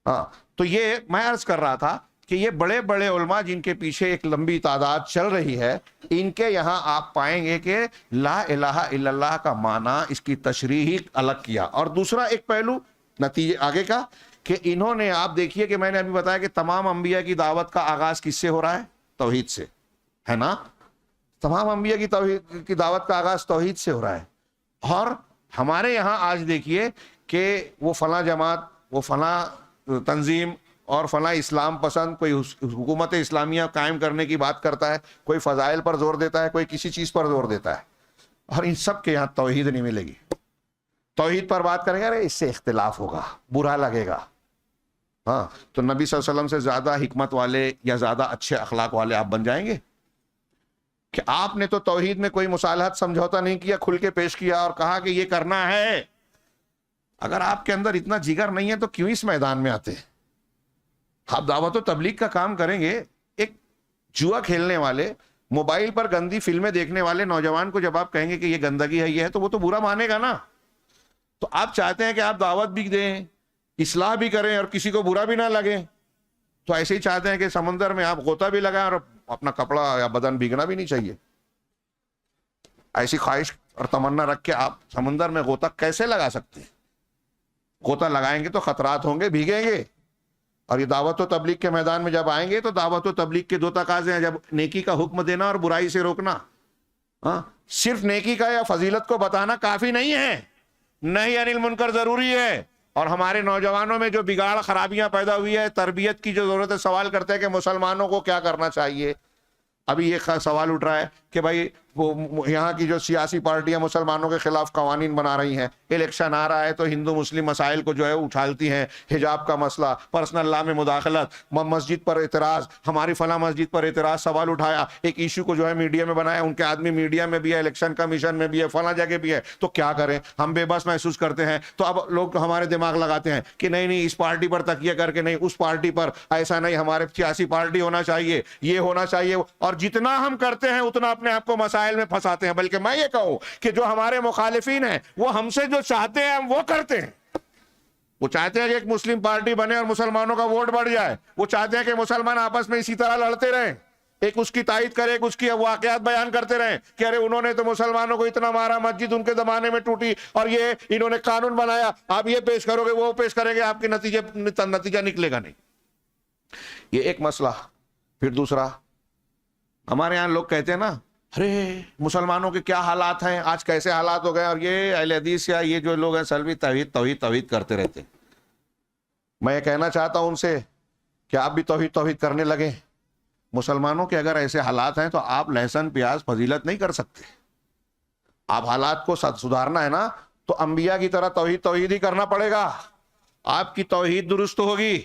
ہاں، تو یہ میں عرض کر رہا تھا کہ یہ بڑے بڑے علماء جن کے پیچھے ایک لمبی تعداد چل رہی ہے، ان کے یہاں آپ پائیں گے کہ لا الہ الا اللہ کا معنی، اس کی تشریح الگ کیا۔ اور دوسرا ایک پہلو نتیجے آگے کا کہ انہوں نے، آپ دیکھیے کہ میں نے ابھی بتایا کہ تمام انبیاء کی دعوت کا آغاز کس سے ہو رہا ہے؟ توحید سے، ہے نا؟ تمام انبیاء کی توحید کی دعوت کا آغاز توحید سے ہو رہا ہے. اور ہمارے یہاں آج دیکھیے کہ وہ فلاں جماعت، وہ فلاں تنظیم اور فلاں اسلام پسند کوئی حکومت اسلامیہ قائم کرنے کی بات کرتا ہے، کوئی فضائل پر زور دیتا ہے، کوئی کسی چیز پر زور دیتا ہے، اور ان سب کے یہاں توحید نہیں ملے گی. توحید پر بات کریں گے ارے اس سے اختلاف ہوگا، برا لگے گا. ہاں تو نبی صلی اللہ علیہ وسلم سے زیادہ حکمت والے یا زیادہ اچھے اخلاق والے آپ بن جائیں گے کہ آپ نے تو توحید میں کوئی مصالحت سمجھوتا نہیں کیا، کھل کے پیش کیا اور کہا کہ یہ کرنا ہے. اگر آپ کے اندر اتنا جگر نہیں ہے تو کیوں اس میدان میں آتے ہیں؟ آپ دعوت و تبلیغ کا کام کریں گے. ایک جوا کھیلنے والے، موبائل پر گندی فلمیں دیکھنے والے نوجوان کو جب آپ کہیں گے کہ یہ گندگی ہے، یہ ہے، تو وہ تو برا مانے گا نا. تو آپ چاہتے ہیں کہ آپ دعوت بھی دیں، اصلاح بھی کریں اور کسی کو برا بھی نہ لگے. تو ایسے ہی چاہتے ہیں کہ سمندر میں آپ غوطہ بھی لگائیں اور اپنا کپڑا یا بدن بھیگنا بھی نہیں چاہیے. ایسی خواہش اور تمنا رکھ کے آپ سمندر میں غوطہ کیسے لگا سکتے ہیں؟ غوطہ لگائیں گے تو خطرات ہوں گے، بھیگیں گے. اور یہ دعوت و تبلیغ کے میدان میں جب آئیں گے تو دعوت و تبلیغ کے دو تقاضے ہیں، جب نیکی کا حکم دینا اور برائی سے روکنا. ہاں صرف نیکی کا یا فضیلت کو بتانا کافی نہیں ہے، نہی عن المنکر ضروری ہے. اور ہمارے نوجوانوں میں جو بگاڑ خرابیاں پیدا ہوئی ہے، تربیت کی جو ضرورت ہے، سوال کرتے ہیں کہ مسلمانوں کو کیا کرنا چاہیے. ابھی یہ سوال اٹھ رہا ہے کہ بھائی وہ یہاں کی جو سیاسی پارٹیاں مسلمانوں کے خلاف قوانین بنا رہی ہیں، الیکشن آ رہا ہے تو ہندو مسلم مسائل کو جو ہے اچھالتی ہیں، حجاب کا مسئلہ، پرسنل لا میں مداخلت، مسجد پر اعتراض، ہماری فلاں مسجد پر اعتراض، سوال اٹھایا، ایک ایشو کو جو ہے میڈیا میں بنایا، ان کے آدمی میڈیا میں بھی ہے، الیکشن کمیشن میں بھی ہے، فلاں جگہ بھی ہے. تو کیا کریں؟ ہم بے بس محسوس کرتے ہیں. تو اب لوگ ہمارے دماغ لگاتے ہیں کہ نہیں اس پارٹی پر تکیہ کر کے، نہیں اس پارٹی پر، ایسا نہیں، ہمارے سیاسی پارٹی ہونا چاہیے، یہ ہونا چاہیے. اور جتنا ہم کرتے ہیں اتنا اپنے آپ کو مسائل میں پھنساتے ہیں. بلکہ میں یہ کہوں کہ جو ہمارے مخالفین ہیں وہ ہم سے جو چاہتے ہیں ہم وہ کرتے ہیں. وہ چاہتے ہیں کہ ایک مسلم پارٹی بنے اور مسلمانوں کا ووٹ بڑھ جائے. وہ چاہتے ہیں کہ مسلمان آپس میں اسی طرح لڑتے رہیں، ایک اس کی تائید کرے، ایک اس کی واقعات بیان کرتے رہیں کہ ارے انہوں نے تو مسلمانوں کو اتنا مارا، مسجد ان کے زمانے میں ٹوٹی، اور یہ انہوں نے قانون بنایا، آپ یہ پیش کرو گے، وہ پیش کریں گے، آپ کے نتیجہ نکلے گا نہیں. یہ ایک مسئلہ. پھر دوسرا، ہمارے یہاں لوگ کہتے ہیں نا، ارے مسلمانوں کے کیا حالات ہیں آج، کیسے حالات ہو گئے، اور یہ اہل حدیث یا یہ جو لوگ ہیں سلفی توحید توحید توحید کرتے رہتے ہیں. میں یہ کہنا چاہتا ہوں ان سے کہ آپ بھی توحید توحید کرنے لگے. مسلمانوں کے اگر ایسے حالات ہیں تو آپ لہسن پیاز فضیلت نہیں کر سکتے. آپ حالات کو سدھارنا ہے نا تو انبیاء کی طرح توحید توحید ہی کرنا پڑے گا. آپ کی توحید درست ہوگی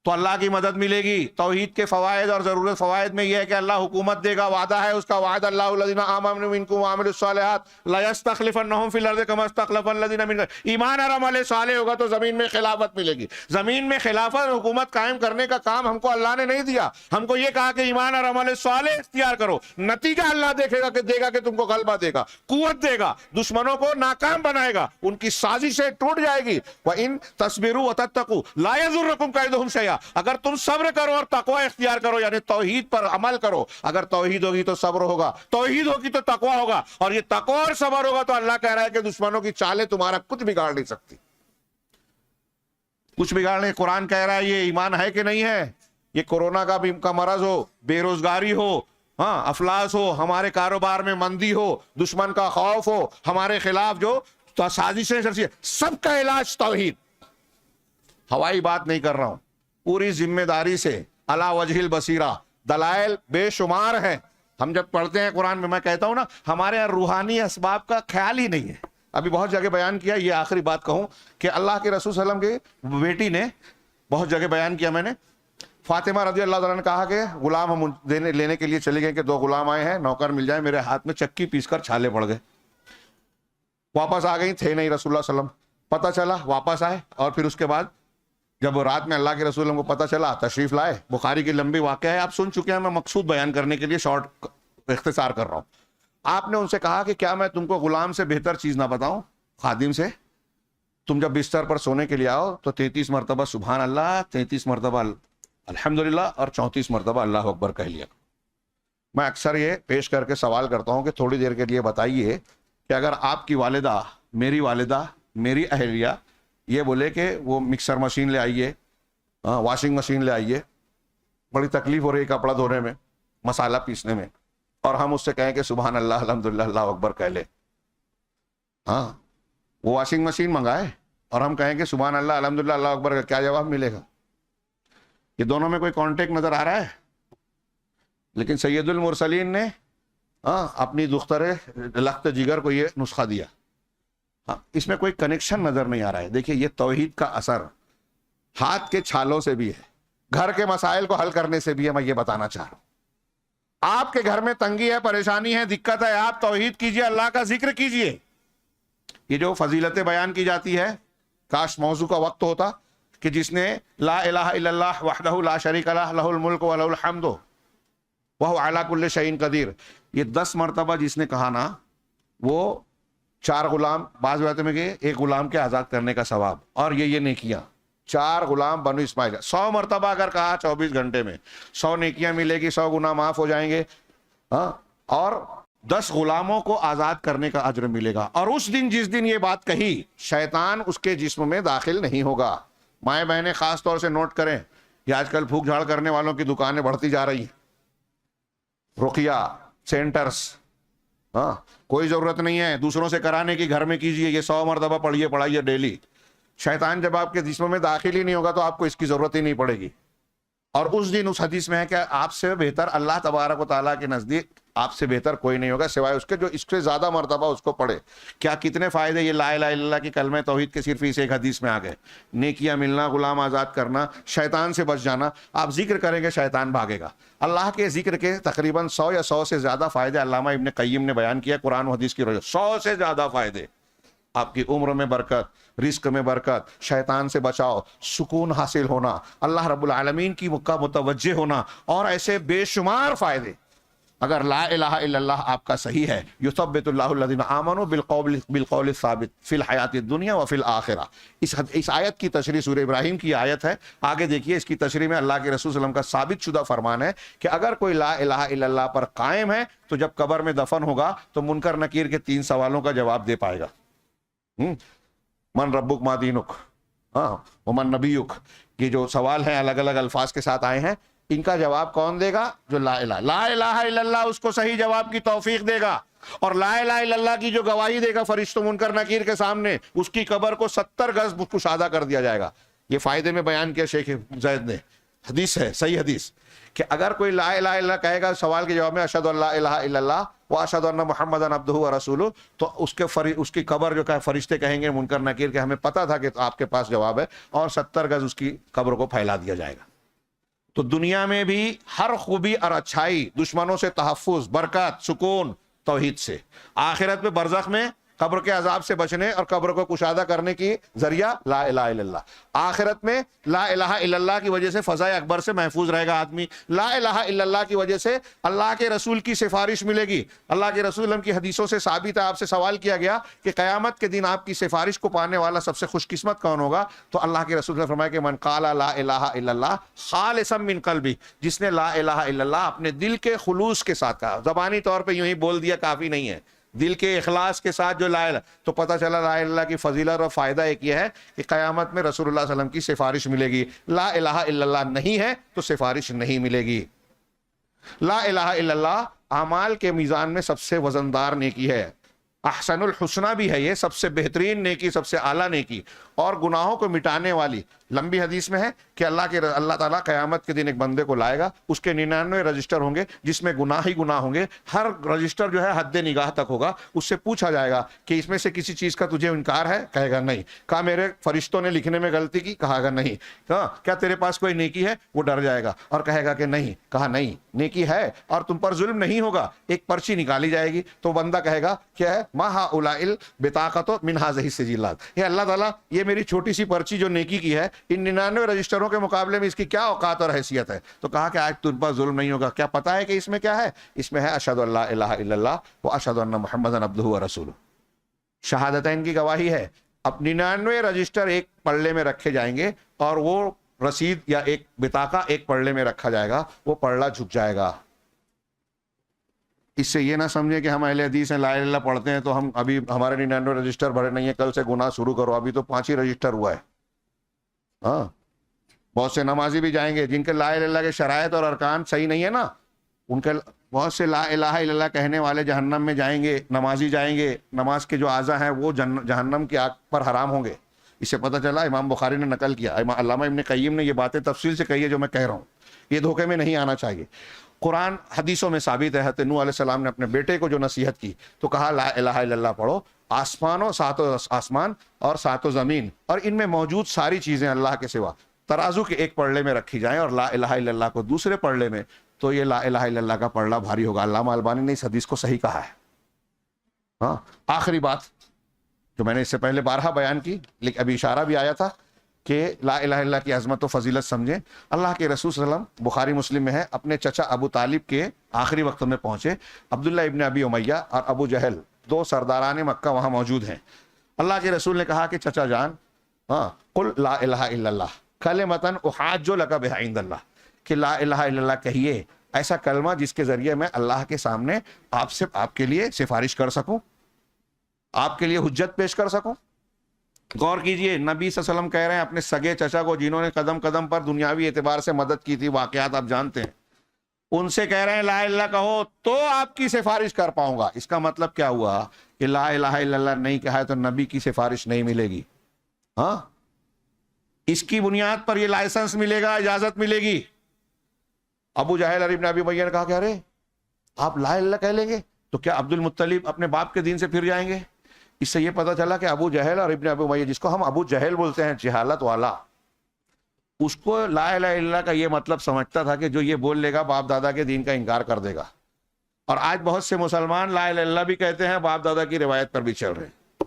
تو اللہ کی مدد ملے گی. توحید کے فوائد اور ضرورت فوائد میں یہ ہے کہ اللہ حکومت دے گا، وعدہ ہے اس کا، وعد اللہ الذین آمنوا منکم وعملوا الصالحات لیستخلفنہم فی الارض کما استخلف الذین من قبلہم. ایمان اور عمل صالح ہوگا تو زمین میں خلافت ملے گی. زمین میں خلافت حکومت قائم کرنے کا کام ہم کو اللہ نے نہیں دیا. ہم کو یہ کہا کہ ایمان اور عمل صالح اختیار کرو. نتیجہ اللہ دے گا کہ تم کو غلبہ دے گا، قوت دے گا، دشمنوں کو ناکام بنائے گا، ان کی سازشیں ٹوٹ جائے گی. وَإِن تَصْبِرُوا وَتَتَّقُوا لَا يَضُرُّكُمْ كَيْدُهُمْ شَيْئًا. اگر تم صبر کرو اور تقوی اختیار کرو، یعنی توحید پر عمل کرو. اگر توحید ہوگی تو صبر ہوگا، توحید ہوگی تو تقوی ہوگا، اور یہ تقوی اور صبر ہوگا تو اللہ کہہ رہا ہے کہ دشمنوں کی چالیں تمہارا کچھ بگاڑ نہیں سکتی، کچھ بگاڑنے. قرآن کہہ رہا ہے یہ ایمان ہے کہ نہیں ہے. یہ کورونا کا مرض ہو، بے روزگاری ہو، ہاں افلاس ہو، ہمارے کاروبار میں مندی ہو، دشمن کا خوف ہو، ہمارے خلاف جو سازشیں، سب کا علاج توحید. ہوائی بات نہیں کر رہا ہوں، پوری ذمہ داری سے، علی وجہ البصیرہ. دلائل بے شمار ہیں. ہم جب پڑھتے ہیں قرآن میں کہتا ہوں نا، ہمارے یہاں روحانی اسباب کا خیال ہی نہیں ہے. ابھی بہت جگہ بیان کیا، یہ آخری بات کہوں کہ اللہ کے رسول صلی اللہ علیہ وسلم کی بیٹی نے بہت جگہ بیان کیا، میں نے فاطمہ رضی اللہ عنہا نے کہا کہ غلام ہم لینے کے لیے چلے گئے کہ 2 غلام آئے ہیں، نوکر مل جائے. میرے ہاتھ میں چکی پیس کر چھالے پڑ گئے. واپس آ گئی، تھے نہیں رسول اللہ صلی اللہ علیہ وسلم. پتہ چلا، واپس آئے، اور پھر اس کے بعد جب رات میں اللہ کے رسول کو پتہ چلا، تشریف لائے. بخاری کی لمبی واقعہ ہے، آپ سن چکے ہیں، میں مقصود بیان کرنے کے لیے شارٹ اختصار کر رہا ہوں. آپ نے ان سے کہا کہ کیا میں تم کو غلام سے بہتر چیز نہ بتاؤں، خادم سے. تم جب بستر پر سونے کے لیے آؤ تو 33 مرتبہ سبحان اللہ، 33 مرتبہ الحمدللہ، اور 34 مرتبہ اللہ اکبر کہہ لیا. میں اکثر یہ پیش کر کے سوال کرتا ہوں کہ تھوڑی دیر کے لیے بتائیے کہ اگر آپ کی والدہ، میری اہلیہ یہ بولے کہ وہ مکسر مشین لے آئیے، واشنگ مشین لے آئیے، بڑی تکلیف ہو رہی ہے کپڑا دھونے میں، مسالہ پیسنے میں، اور ہم اس سے کہیں کہ سبحان اللہ الحمدللہ اللہ اکبر کہہ لے. ہاں وہ واشنگ مشین منگائے اور ہم کہیں کہ سبحان اللہ الحمدللہ اللہ اکبر کا کیا جواب ملے گا؟ یہ دونوں میں کوئی کانٹیکٹ نظر آ رہا ہے؟ لیکن سید المرسلین نے اپنی دختر لخت جگر کو یہ نسخہ دیا. اس میں کوئی کنیکشن نظر نہیں آ رہا ہے. دیکھیے یہ توحید کا اثر ہاتھ کے چھالوں سے بھی ہے, گھر کے مسائل کو حل کرنے سے بھی ہے. میں یہ بتانا چاہ رہا ہوں, آپ کے گھر میں تنگی ہے, پریشانی ہے, دقت ہے, آپ توحید کیجئے, اللہ کا ذکر کیجئے. یہ جو فضیلتیں بیان کی جاتی ہے, کاش موضوع کا وقت ہوتا کہ جس نے لا الہ الا اللہ وحدہ لا شریک لہ لہ الملک و لہ الحمد وہو علی کل شیء قدیر, یہ 10 مرتبہ جس نے کہا نا, وہ 4 غلام, بعض باتیں میں کہ ایک غلام کے آزاد کرنے کا ثواب, اور یہ نیکیاں 4 غلام بنو اسماعیل. 100 مرتبہ اگر کہا 24 گھنٹے میں 100 نیکیاں ملے گی, 100 گناہ معاف ہو جائیں گے, اور 10 غلاموں کو آزاد کرنے کا اجر ملے گا. اور اس دن جس دن یہ بات کہی, شیطان اس کے جسم میں داخل نہیں ہوگا. مائیں بہنیں خاص طور سے نوٹ کریں, یہ آج کل پھوک جھاڑ کرنے والوں کی دکانیں بڑھتی جا رہی ہیں, رقیہ سینٹرز, کوئی ضرورت نہیں ہے دوسروں سے کرانے کی, گھر میں کیجئے. یہ 100 مرتبہ پڑھیے پڑھائیے ڈیلی. شیطان جب آپ کے جسم میں داخل ہی نہیں ہوگا تو آپ کو اس کی ضرورت ہی نہیں پڑے گی. اور اس دن اس حدیث میں ہے کہ آپ سے بہتر اللہ تبارک و تعالیٰ کے نزدیک آپ سے بہتر کوئی نہیں ہوگا سوائے اس کے جو اس سے زیادہ مرتبہ اس کو پڑھے. کیا کتنے فائدے یہ لا الہ الا اللہ کی کلمہ توحید کے صرف اس ایک حدیث میں آ گئے. نیکیاں ملنا, غلام آزاد کرنا, شیطان سے بچ جانا. آپ ذکر کریں گے شیطان بھاگے گا. اللہ کے ذکر کے تقریباً 100 یا 100 سے زیادہ فائدے علامہ ابن قیم نے بیان کیا قرآن و حدیث کی روح. 100 سے زیادہ فائدے. آپ کی عمر میں برکت, رزق میں برکت, شیطان سے بچاؤ, سکون حاصل ہونا, اللہ رب العالمین کی متوجہ ہونا, اور ایسے بے شمار فائدے. اگر لا الہ الا اللہ آپ کا صحیح ہے, یثبت اللہ الذین آمنوا بالقول الثابت فی الحیات الدنیا وفی الآخرہ. اس آیت کی تشریح سورہ ابراہیم کی آیت ہے, آگے دیکھیے. اس کی تشریح میں اللہ کے رسول صلی اللہ علیہ وسلم کا ثابت شدہ فرمان ہے کہ اگر کوئی لا الہ الا اللہ پر قائم ہے تو جب قبر میں دفن ہوگا تو منکر نکیر کے 3 سوالوں کا جواب دے پائے گا. من ربک ما دینک ومن نبیک, یہ جو سوال ہیں الگ الگ الفاظ کے ساتھ آئے ہیں, ان کا جواب کون دے گا؟ جو لا الہ الا اللہ اس کو صحیح جواب کی توفیق دے گا. اور لا الہ الا اللہ کی جو گواہی دے گا فرشتوں منکر نکیر کے سامنے, اس کی قبر کو 70 گز کشادہ کر دیا جائے گا. یہ فائدے میں بیان کیا شیخ زید نے, حدیث ہے, صحیح حدیث, کہ اگر کوئی لا الہ الا اللہ کہے گا سوال کے جواب میں اشہد ان لا الہ الا اللہ واشہد ان محمدًا عبدہ ورسولہ, تو اس کی قبر جو کہ فرشتے کہیں گے منکر نکیر کہ ہمیں پتہ تھا کہ آپ کے پاس جواب ہے, اور 70 گز اس کی قبر کو پھیلا دیا جائے گا. تو دنیا میں بھی ہر خوبی اور اچھائی, دشمنوں سے تحفظ, برکت, سکون توحید سے. آخرت میں برزخ میں قبر کے عذاب سے بچنے اور قبر کو کشادہ کرنے کی ذریعہ لا الہ الا اللہ. آخرت میں لا الہ الا اللہ کی وجہ سے فضائے اکبر سے محفوظ رہے گا آدمی. لا الہ الا اللہ کی وجہ سے اللہ کے رسول کی سفارش ملے گی. اللہ کے رسول کی حدیثوں سے ثابت ہے, آپ سے سوال کیا گیا کہ قیامت کے دن آپ کی سفارش کو پانے والا سب سے خوش قسمت کون ہوگا؟ تو اللہ کے رسول نے فرمایا کہ من قال لا الہ الا اللہ خالصا من قلبی, جس نے لا الہ الا اللہ اپنے دل کے خلوص کے ساتھ کہا. زبانی طور پہ یوں ہی بول دیا کافی نہیں ہے, دل کے اخلاص کے ساتھ جو لا الہ, تو پتہ چلا لا الہ الا اللہ کی فضیلت اور فائدہ ایک یہ ہے کہ قیامت میں رسول اللہ صلی اللہ علیہ وسلم کی سفارش ملے گی. لا الہ الا اللہ نہیں ہے تو سفارش نہیں ملے گی. لا الہ الا اللہ اعمال کے میزان میں سب سے وزندار نیکی ہے. احسن الحسنہ بھی ہے, یہ سب سے بہترین نیکی, سب سے اعلیٰ نیکی, اور گناہوں کو مٹانے والی. لمبی حدیث میں ہے کہ اللہ تعالیٰ قیامت کے دن ایک بندے کو لائے گا, اس کے 99 رجسٹر ہوں گے جس میں گناہ ہی گناہ ہوں گے. ہر رجسٹر جو ہے حد نگاہ تک ہوگا. اس سے پوچھا جائے گا کہ اس میں سے کسی چیز کا تجھے انکار ہے؟ کہے گا نہیں. کہا میرے فرشتوں نے لکھنے میں غلطی کی؟ کہا گا نہیں. کیا تیرے پاس کوئی نیکی ہے؟ وہ ڈر جائے گا اور کہے گا کہ نہیں. کہا نہیں, نیکی ہے اور تم پر ظلم نہیں ہوگا. ایک پرچی نکالی جائے گی تو بندہ کہے گا کیا ہے؟ ما ہؤلاء البطاقۃ من هذه السجلات, یہ اللہ تعالیٰ یہ میری چھوٹی سی پرچی جو نیکی کی ہے ان 99 رجسٹروں کے مقابلے میں اس کی کیا اوقات اور حیثیت ہے؟ تو کہا کہ آج تم پر ظلم نہیں ہوگا. کیا پتہ ہے کہ اس میں کیا ہے؟ اس میں ہے اشہد ان لا الہ الا اللہ واشہد ان محمدًا عبدہ ورسولہ. شہادتین کی گواہی ہے. اب 99 رجسٹر ایک پلڑے میں رکھے جائیں گے اور وہ رسید یا ایک بطاقہ ایک پلڑے میں رکھا جائے گا, وہ پلڑا جھک جائے گا. اس سے یہ نہ سمجھے کہ ہم اہل حدیث ہیں, لا الہ الا اللہ پڑھتے ہیں تو ہم ابھی ہمارے 99 رجسٹر بھرے نہیں ہیں, کل سے گناہ شروع کرو, ابھی تو 5 ہی رجسٹر ہوا ہے. ہاں, بہت سے نمازی بھی جائیں گے جن کے لا الہ الا اللہ کے شرائط اور ارکان صحیح نہیں ہے نا, ان کے بہت سے لا الہ الا اللہ کہنے والے جہنم میں جائیں گے، نمازی جائیں گے، نماز کے جو اعضاء ہیں وہ جہنم کی آگ پر حرام ہوں گے. اس سے پتہ چلا امام بخاری نے نقل کیا، علامہ ابن قیم نے یہ باتیں تفصیل سے کہی ہے جو میں کہہ رہا ہوں. یہ دھوکے میں نہیں آنا چاہیے. قرآن حدیثوں میں ثابت ہے، حضرت نوح علیہ السلام نے اپنے بیٹے کو جو نصیحت کی تو کہا لا الہ الا اللہ پڑھو. آسمانوں، ساتوں آسمان اور ساتوں زمین اور ان میں موجود ساری چیزیں اللہ کے سوا ترازو کے ایک پلڑے میں رکھی جائیں اور لا الہ الا اللہ کو دوسرے پلڑے میں، تو یہ لا الہ الا اللہ کا پلڑا بھاری ہوگا. علامہ البانی نے اس حدیث کو صحیح کہا ہے. ہاں، آخری بات جو میں نے اس سے پہلے بارہا بیان کی لیکن ابھی اشارہ بھی آیا تھا کہ لا الہ الا اللہ کی عظمت و فضیلت سمجھیں. اللہ کے رسول صلی اللہ علیہ وسلم، بخاری مسلم میں ہے، اپنے چچا ابو طالب کے آخری وقت میں پہنچے. عبداللہ ابن ابی امیہ اور ابو جہل، دو سرداران مکہ وہاں موجود ہیں. اللہ کے رسول نے کہا کہ چچا جان، قل لا الہ الا اللہ کلمۃ احاج لک بہا عند اللہ، کہ لا الہ الا اللہ کہیے ایسا کلمہ جس کے ذریعے میں اللہ کے سامنے آپ کے لیے سفارش کر سکوں، آپ کے لیے حجت پیش کر سکوں. غور کیجئے، نبی صلی اللہ علیہ وسلم کہہ رہے ہیں اپنے سگے چچا کو جنہوں نے قدم قدم پر دنیاوی اعتبار سے مدد کی تھی، واقعات آپ جانتے ہیں، ان سے کہہ رہے ہیں لا الہ الا اللہ کہو تو آپ کی سفارش کر پاؤں گا. اس کا مطلب کیا ہوا کہ لا الہ الا اللہ نہیں کہا ہے تو نبی کی سفارش نہیں ملے گی. ہاں، اس کی بنیاد پر یہ لائسنس ملے گا، اجازت ملے گی. ابو جہل اور ابن ابی امیہ نے کہا کہ ارے آپ لا الہ الا اللہ کہہ لیں گے تو کیا عبد المطلب اپنے باپ کے دین سے پھر جائیں گے؟ اس سے یہ پتہ چلا کہ ابو جہل اور ابن ابی امیہ، جس کو ہم ابو جہل بولتے ہیں، جہالت والا، اس کو لا الہ الا اللہ کا یہ مطلب سمجھتا تھا کہ جو یہ بول لے گا باپ دادا کے دین کا انکار کر دے گا. اور آج بہت سے مسلمان لا الہ الا اللہ بھی کہتے ہیں، باپ دادا کی روایت پر بھی چل رہے ہیں.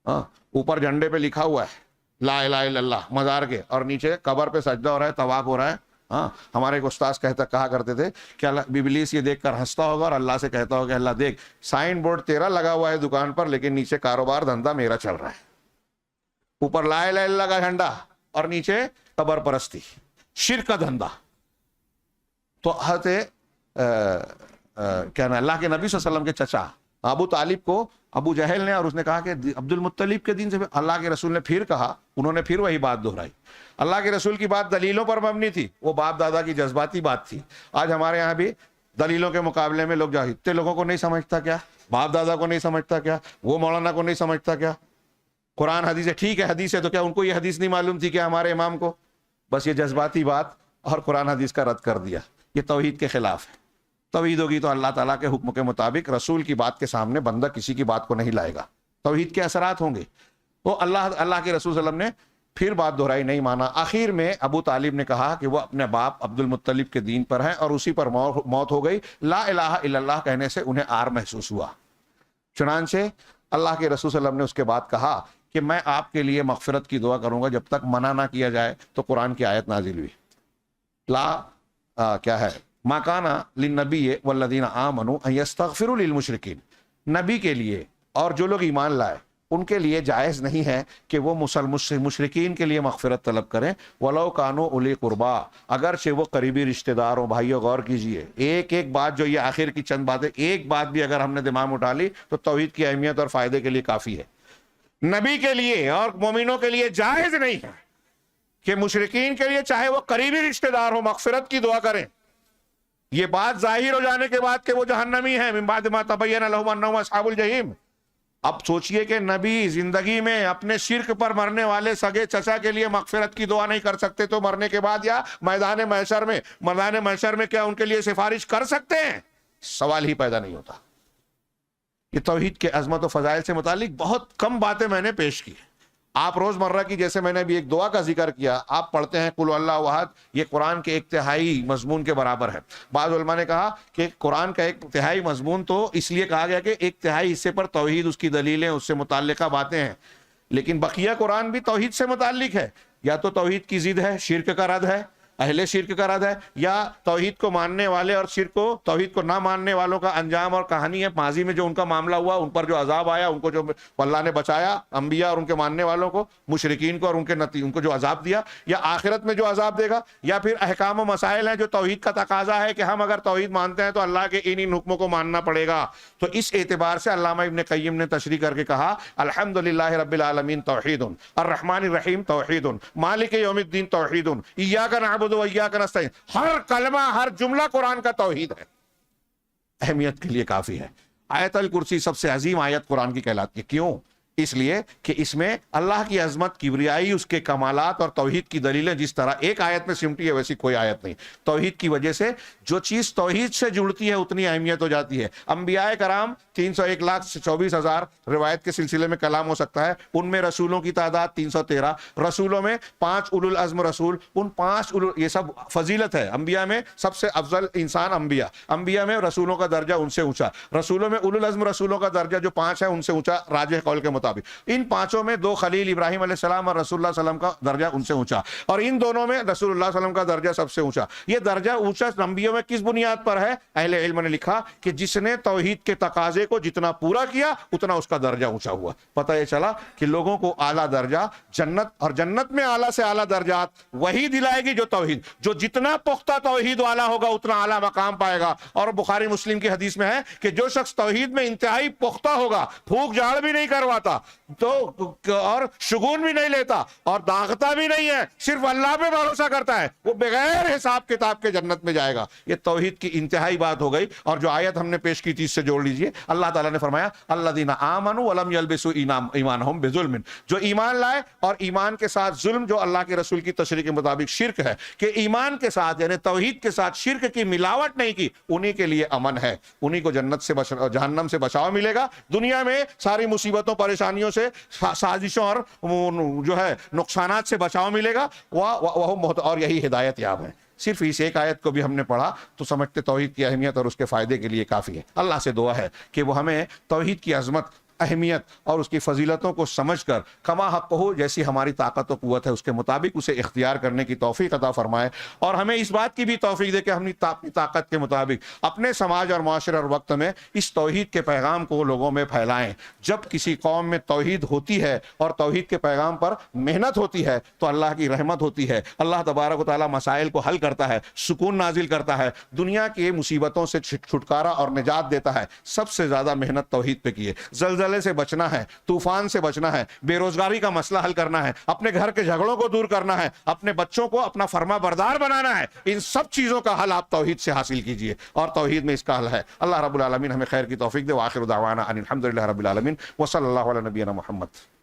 ہاں، اوپر جھنڈے پہ لکھا ہوا ہے لا الہ الا اللہ مزار کے، اور نیچے قبر پہ سجدہ ہو رہا ہے، طواف ہو رہا ہے. ہاں، ہمارے ایک استاذ کہا کرتے تھے کہ ابلیس یہ دیکھ کر ہنستا ہوگا اور اللہ سے کہتا ہوگا کہ اللہ دیکھ، سائن بورڈ تیرا لگا ہوا ہے دکان پر لیکن نیچے کاروبار دھندا میرا چل رہا ہے. اوپر لا الہ الا اللہ کا جھنڈا اور نیچے قبر پرستی، شرک کا دھندا. تو حضرت کیا نا اللہ کے نبی صلی اللہ علیہ وسلم کے چچا ابو طالب کو ابو جہل نے، اور اس نے کہا کہ عبد المطلب کے دین سے، اللہ کے رسول نے پھر کہا، انہوں نے پھر وہی بات دہرائی. اللہ کے رسول کی بات دلیلوں پر مبنی تھی، وہ باپ دادا کی جذباتی بات تھی. آج ہمارے یہاں بھی دلیلوں کے مقابلے میں لوگ اتنے لوگوں کو نہیں سمجھتا کیا، باپ دادا کو نہیں سمجھتا کیا، وہ مولانا کو نہیں سمجھتا کیا، قرآن حدیث ہے، ٹھیک ہے حدیث ہے، تو کیا ان کو یہ حدیث نہیں معلوم تھی کہ ہمارے امام کو؟ بس یہ جذباتی بات اور قرآن حدیث کا رد کر دیا. یہ توحید کے خلاف ہے. توحید ہوگی تو اللہ تعالیٰ کے حکم کے مطابق رسول کی بات کے سامنے بندہ کسی کی بات کو نہیں لائے گا، توحید کے اثرات ہوں گے. تو اللہ کے رسول صلی اللہ علیہ وسلم نے پھر بات دہرائی، نہیں مانا. آخر میں ابو طالب نے کہا کہ وہ اپنے باپ عبد المطلب کے دین پر ہیں اور اسی پر موت ہو گئی. لا الہ الا اللہ کہنے سے انہیں آر محسوس ہوا. چنانچہ اللہ کے رسول صلی اللہ علیہ وسلم نے اس کے بعد کہا کہ میں آپ کے لیے مغفرت کی دعا کروں گا جب تک منع نہ کیا جائے. تو قرآن کی آیت نازل ہوئی، کیا ہے، ما کان للنبی والذین آمنوا ان یستغفروا للمشرکین، نبی کے لیے اور جو لوگ ایمان لائے ان کے لیے جائز نہیں ہے کہ وہ مشرکین کے لیے مغفرت طلب کریں. ولو کانوا اولی قربا، اگرچہ وہ قریبی رشتہ دار ہوں. بھائیو غور کیجئے، ایک ایک بات جو یہ آخر کی چند باتیں، ایک بات بھی اگر ہم نے دماغ میں اٹھا لی تو توحید کی اہمیت اور فائدے کے لیے کافی ہے. نبی کے لیے اور مومنوں کے لیے جائز نہیں ہے کہ مشرکین کے لیے چاہے وہ قریبی رشتہ دار ہوں مغفرت کی دعا کریں. یہ بات ظاہر ہو جانے کے بعد کہ وہ جہنمی ہیں، من بعد ما تبین لهم انهم اصحاب الجحیم. اب سوچئے کہ نبی زندگی میں اپنے شرک پر مرنے والے سگے چچا کے لیے مغفرت کی دعا نہیں کر سکتے تو مرنے کے بعد یا میدان محشر میں کیا ان کے لیے سفارش کر سکتے ہیں؟ سوال ہی پیدا نہیں ہوتا. یہ توحید کے عظمت و فضائل سے متعلق بہت کم باتیں میں نے پیش کی. آپ روزمرہ کی، جیسے میں نے ابھی ایک دعا کا ذکر کیا، آپ پڑھتے ہیں قل اللہ احد، یہ قرآن کے ایک تہائی مضمون کے برابر ہے. بعض علماء نے کہا کہ قرآن کا ایک تہائی مضمون تو اس لیے کہا گیا کہ ایک تہائی حصے پر توحید، اس کی دلیلیں، اس سے متعلقہ باتیں ہیں، لیکن بقیہ قرآن بھی توحید سے متعلق ہے. یا تو توحید کی ضد ہے، شرک کا رد ہے، اہل شرک کا رد ہے، یا توحید کو ماننے والے اور توحید کو نہ ماننے والوں کا انجام اور کہانی ہے. ماضی میں جو ان کا معاملہ ہوا، ان پر جو عذاب آیا، ان کو جو اللہ نے بچایا، انبیاء اور ان کے ماننے والوں کو، مشرکین کو اور ان کو جو عذاب دیا، یا آخرت میں جو عذاب دے گا، یا پھر احکام و مسائل ہیں جو توحید کا تقاضا ہے کہ ہم اگر توحید مانتے ہیں تو اللہ کے ان حکموں کو ماننا پڑے گا. تو اس اعتبار سے علامہ ابن قیم نے تشریح کر کے کہا الحمدللہ رب العالمین توحید، الرحمن الرحیم توحید، مالک یوم الدین توحید، ایاک نعبد و ایاک نستعین. ہر کلمہ، ہر جملہ قرآن کا توحید ہے. اہمیت کے لیے کافی ہے۔ آیت الکرسی سب سے عظیم آیت قرآن کی کہلاتی ہے، کیوں؟ اس لیے کہ اس میں اللہ کی عظمت، کبریائی، اس کے کمالات اور توحید کی دلیلیں جس طرح ایک آیت میں سمٹی ہے ویسی کوئی آیت نہیں۔ توحید کی وجہ سے جو چیز توحید سے جڑتی ہے اتنی اہمیت ہو جاتی ہے۔ انبیاء کرام 301,24,000 روایت کے سلسلے میں کلام ہو سکتا ہے، ان میں رسولوں کی تعداد 313، رسولوں میں 5 اولو العزم رسول، ان 5 یہ سب فضیلت ہے۔ انبیاء میں سب سے افضل انسان انبیاء میں رسولوں کا درجہ ان سے اونچا، رسولوں میں اولو العزم رسولوں کا درجہ جو 5 ہے ان سے اونچا راجح قول کے مطابق۔ ان 5 میں 2 خلیل ابراہیم علیہ السلام اور رسول اللہ صلی اللہ علیہ وسلم کا درجہ ان سے اونچا، اور ان دونوں میں رسول اللہ صلی اللہ علیہ وسلم کا درجہ سب سے اونچا۔ یہ درجہ اونچا نبیوں میں کس بنیاد پر ہے؟ اہل علم نے لکھا کہ جس نے توحید کے تقاضے کو جتنا پورا کیا اتنا اس کا درجہ اونچا ہوا۔ پتہ یہ چلا کہ لوگوں کو اعلیٰ درجہ جنت، اور جنت میں اعلیٰ سے اعلیٰ درجات وہی دلائے گی جو توحید، جو جتنا پختہ توحید والا ہوگا اتنا اعلیٰ مقام پائے گا۔ اور بخاری مسلم کی حدیث میں ہے کہ جو شخص توحید میں انتہائی پختہ ہوگا، پھونک جھاڑ بھی نہیں کرواتا تو اور شگون بھی نہیں لیتا اور داغتا بھی نہیں ہے، صرف اللہ پہ بھروسہ کرتا ہے، وہ بغیر حساب کتاب کے جنت میں جائے گا۔ یہ توحید کی انتہائی بات ہو گئی۔ اور جو آیت ہم نے پیش کی تھی اس سے جوڑ لیجئے، اللہ تعالیٰ نے فرمایا الذین آمنوا ولم یلبسوا ایمانہم بظلم، جو ایمان لائے اور ایمان کے ساتھ ظلم، جو اللہ کے رسول کی تشریح کے مطابق شرک ہے، کہ ایمان کے ساتھ یعنی توحید کے ساتھ شرک کی ملاوٹ نہیں کی، انہی کے لیے امن ہے، انہی کو جنت سے جہنم سے بچاؤ ملے گا، دنیا میں ساری مصیبتوں پریشانیوں سے، سازشوں اور جو ہے نقصانات سے بچاؤ ملے گا، اور یہی ہدایت یاب ہے۔ صرف اس ایک آیت کو بھی ہم نے پڑھا تو سمجھتے توحید کی اہمیت اور اس کے فائدے کے لیے کافی ہے۔ اللہ سے دعا ہے کہ وہ ہمیں توحید کی عظمت، اہمیت اور اس کی فضیلتوں کو سمجھ کر کما حق ہو، جیسی ہماری طاقت و قوت ہے اس کے مطابق اسے اختیار کرنے کی توفیق عطا فرمائے، اور ہمیں اس بات کی بھی توفیق دے کہ ہم اپنی طاقت کے مطابق اپنے سماج اور معاشرے اور وقت میں اس توحید کے پیغام کو لوگوں میں پھیلائیں۔ جب کسی قوم میں توحید ہوتی ہے اور توحید کے پیغام پر محنت ہوتی ہے تو اللہ کی رحمت ہوتی ہے، اللہ تبارک و تعالیٰ مسائل کو حل کرتا ہے، سکون نازل کرتا ہے، دنیا کی مصیبتوں سے چھٹکارا اور نجات دیتا ہے۔ سب سے زیادہ محنت توحید پہ کیے، زلزلے سے بچنا ہے، طوفان سے بچنا ہے، بے روزگاری کا مسئلہ حل کرنا ہے، اپنے گھر کے جھگڑوں کو دور کرنا ہے، اپنے بچوں کو اپنا فرما بردار بنانا ہے، ان سب چیزوں کا حل آپ توحید سے حاصل کیجئے، اور توحید میں اس کا حل ہے۔ اللہ رب العالمین ہمیں خیر کی توفیق دے، وآخر دعوانا ان الحمد للہ رب العالمین، وصلی اللہ علی نبینا محمد۔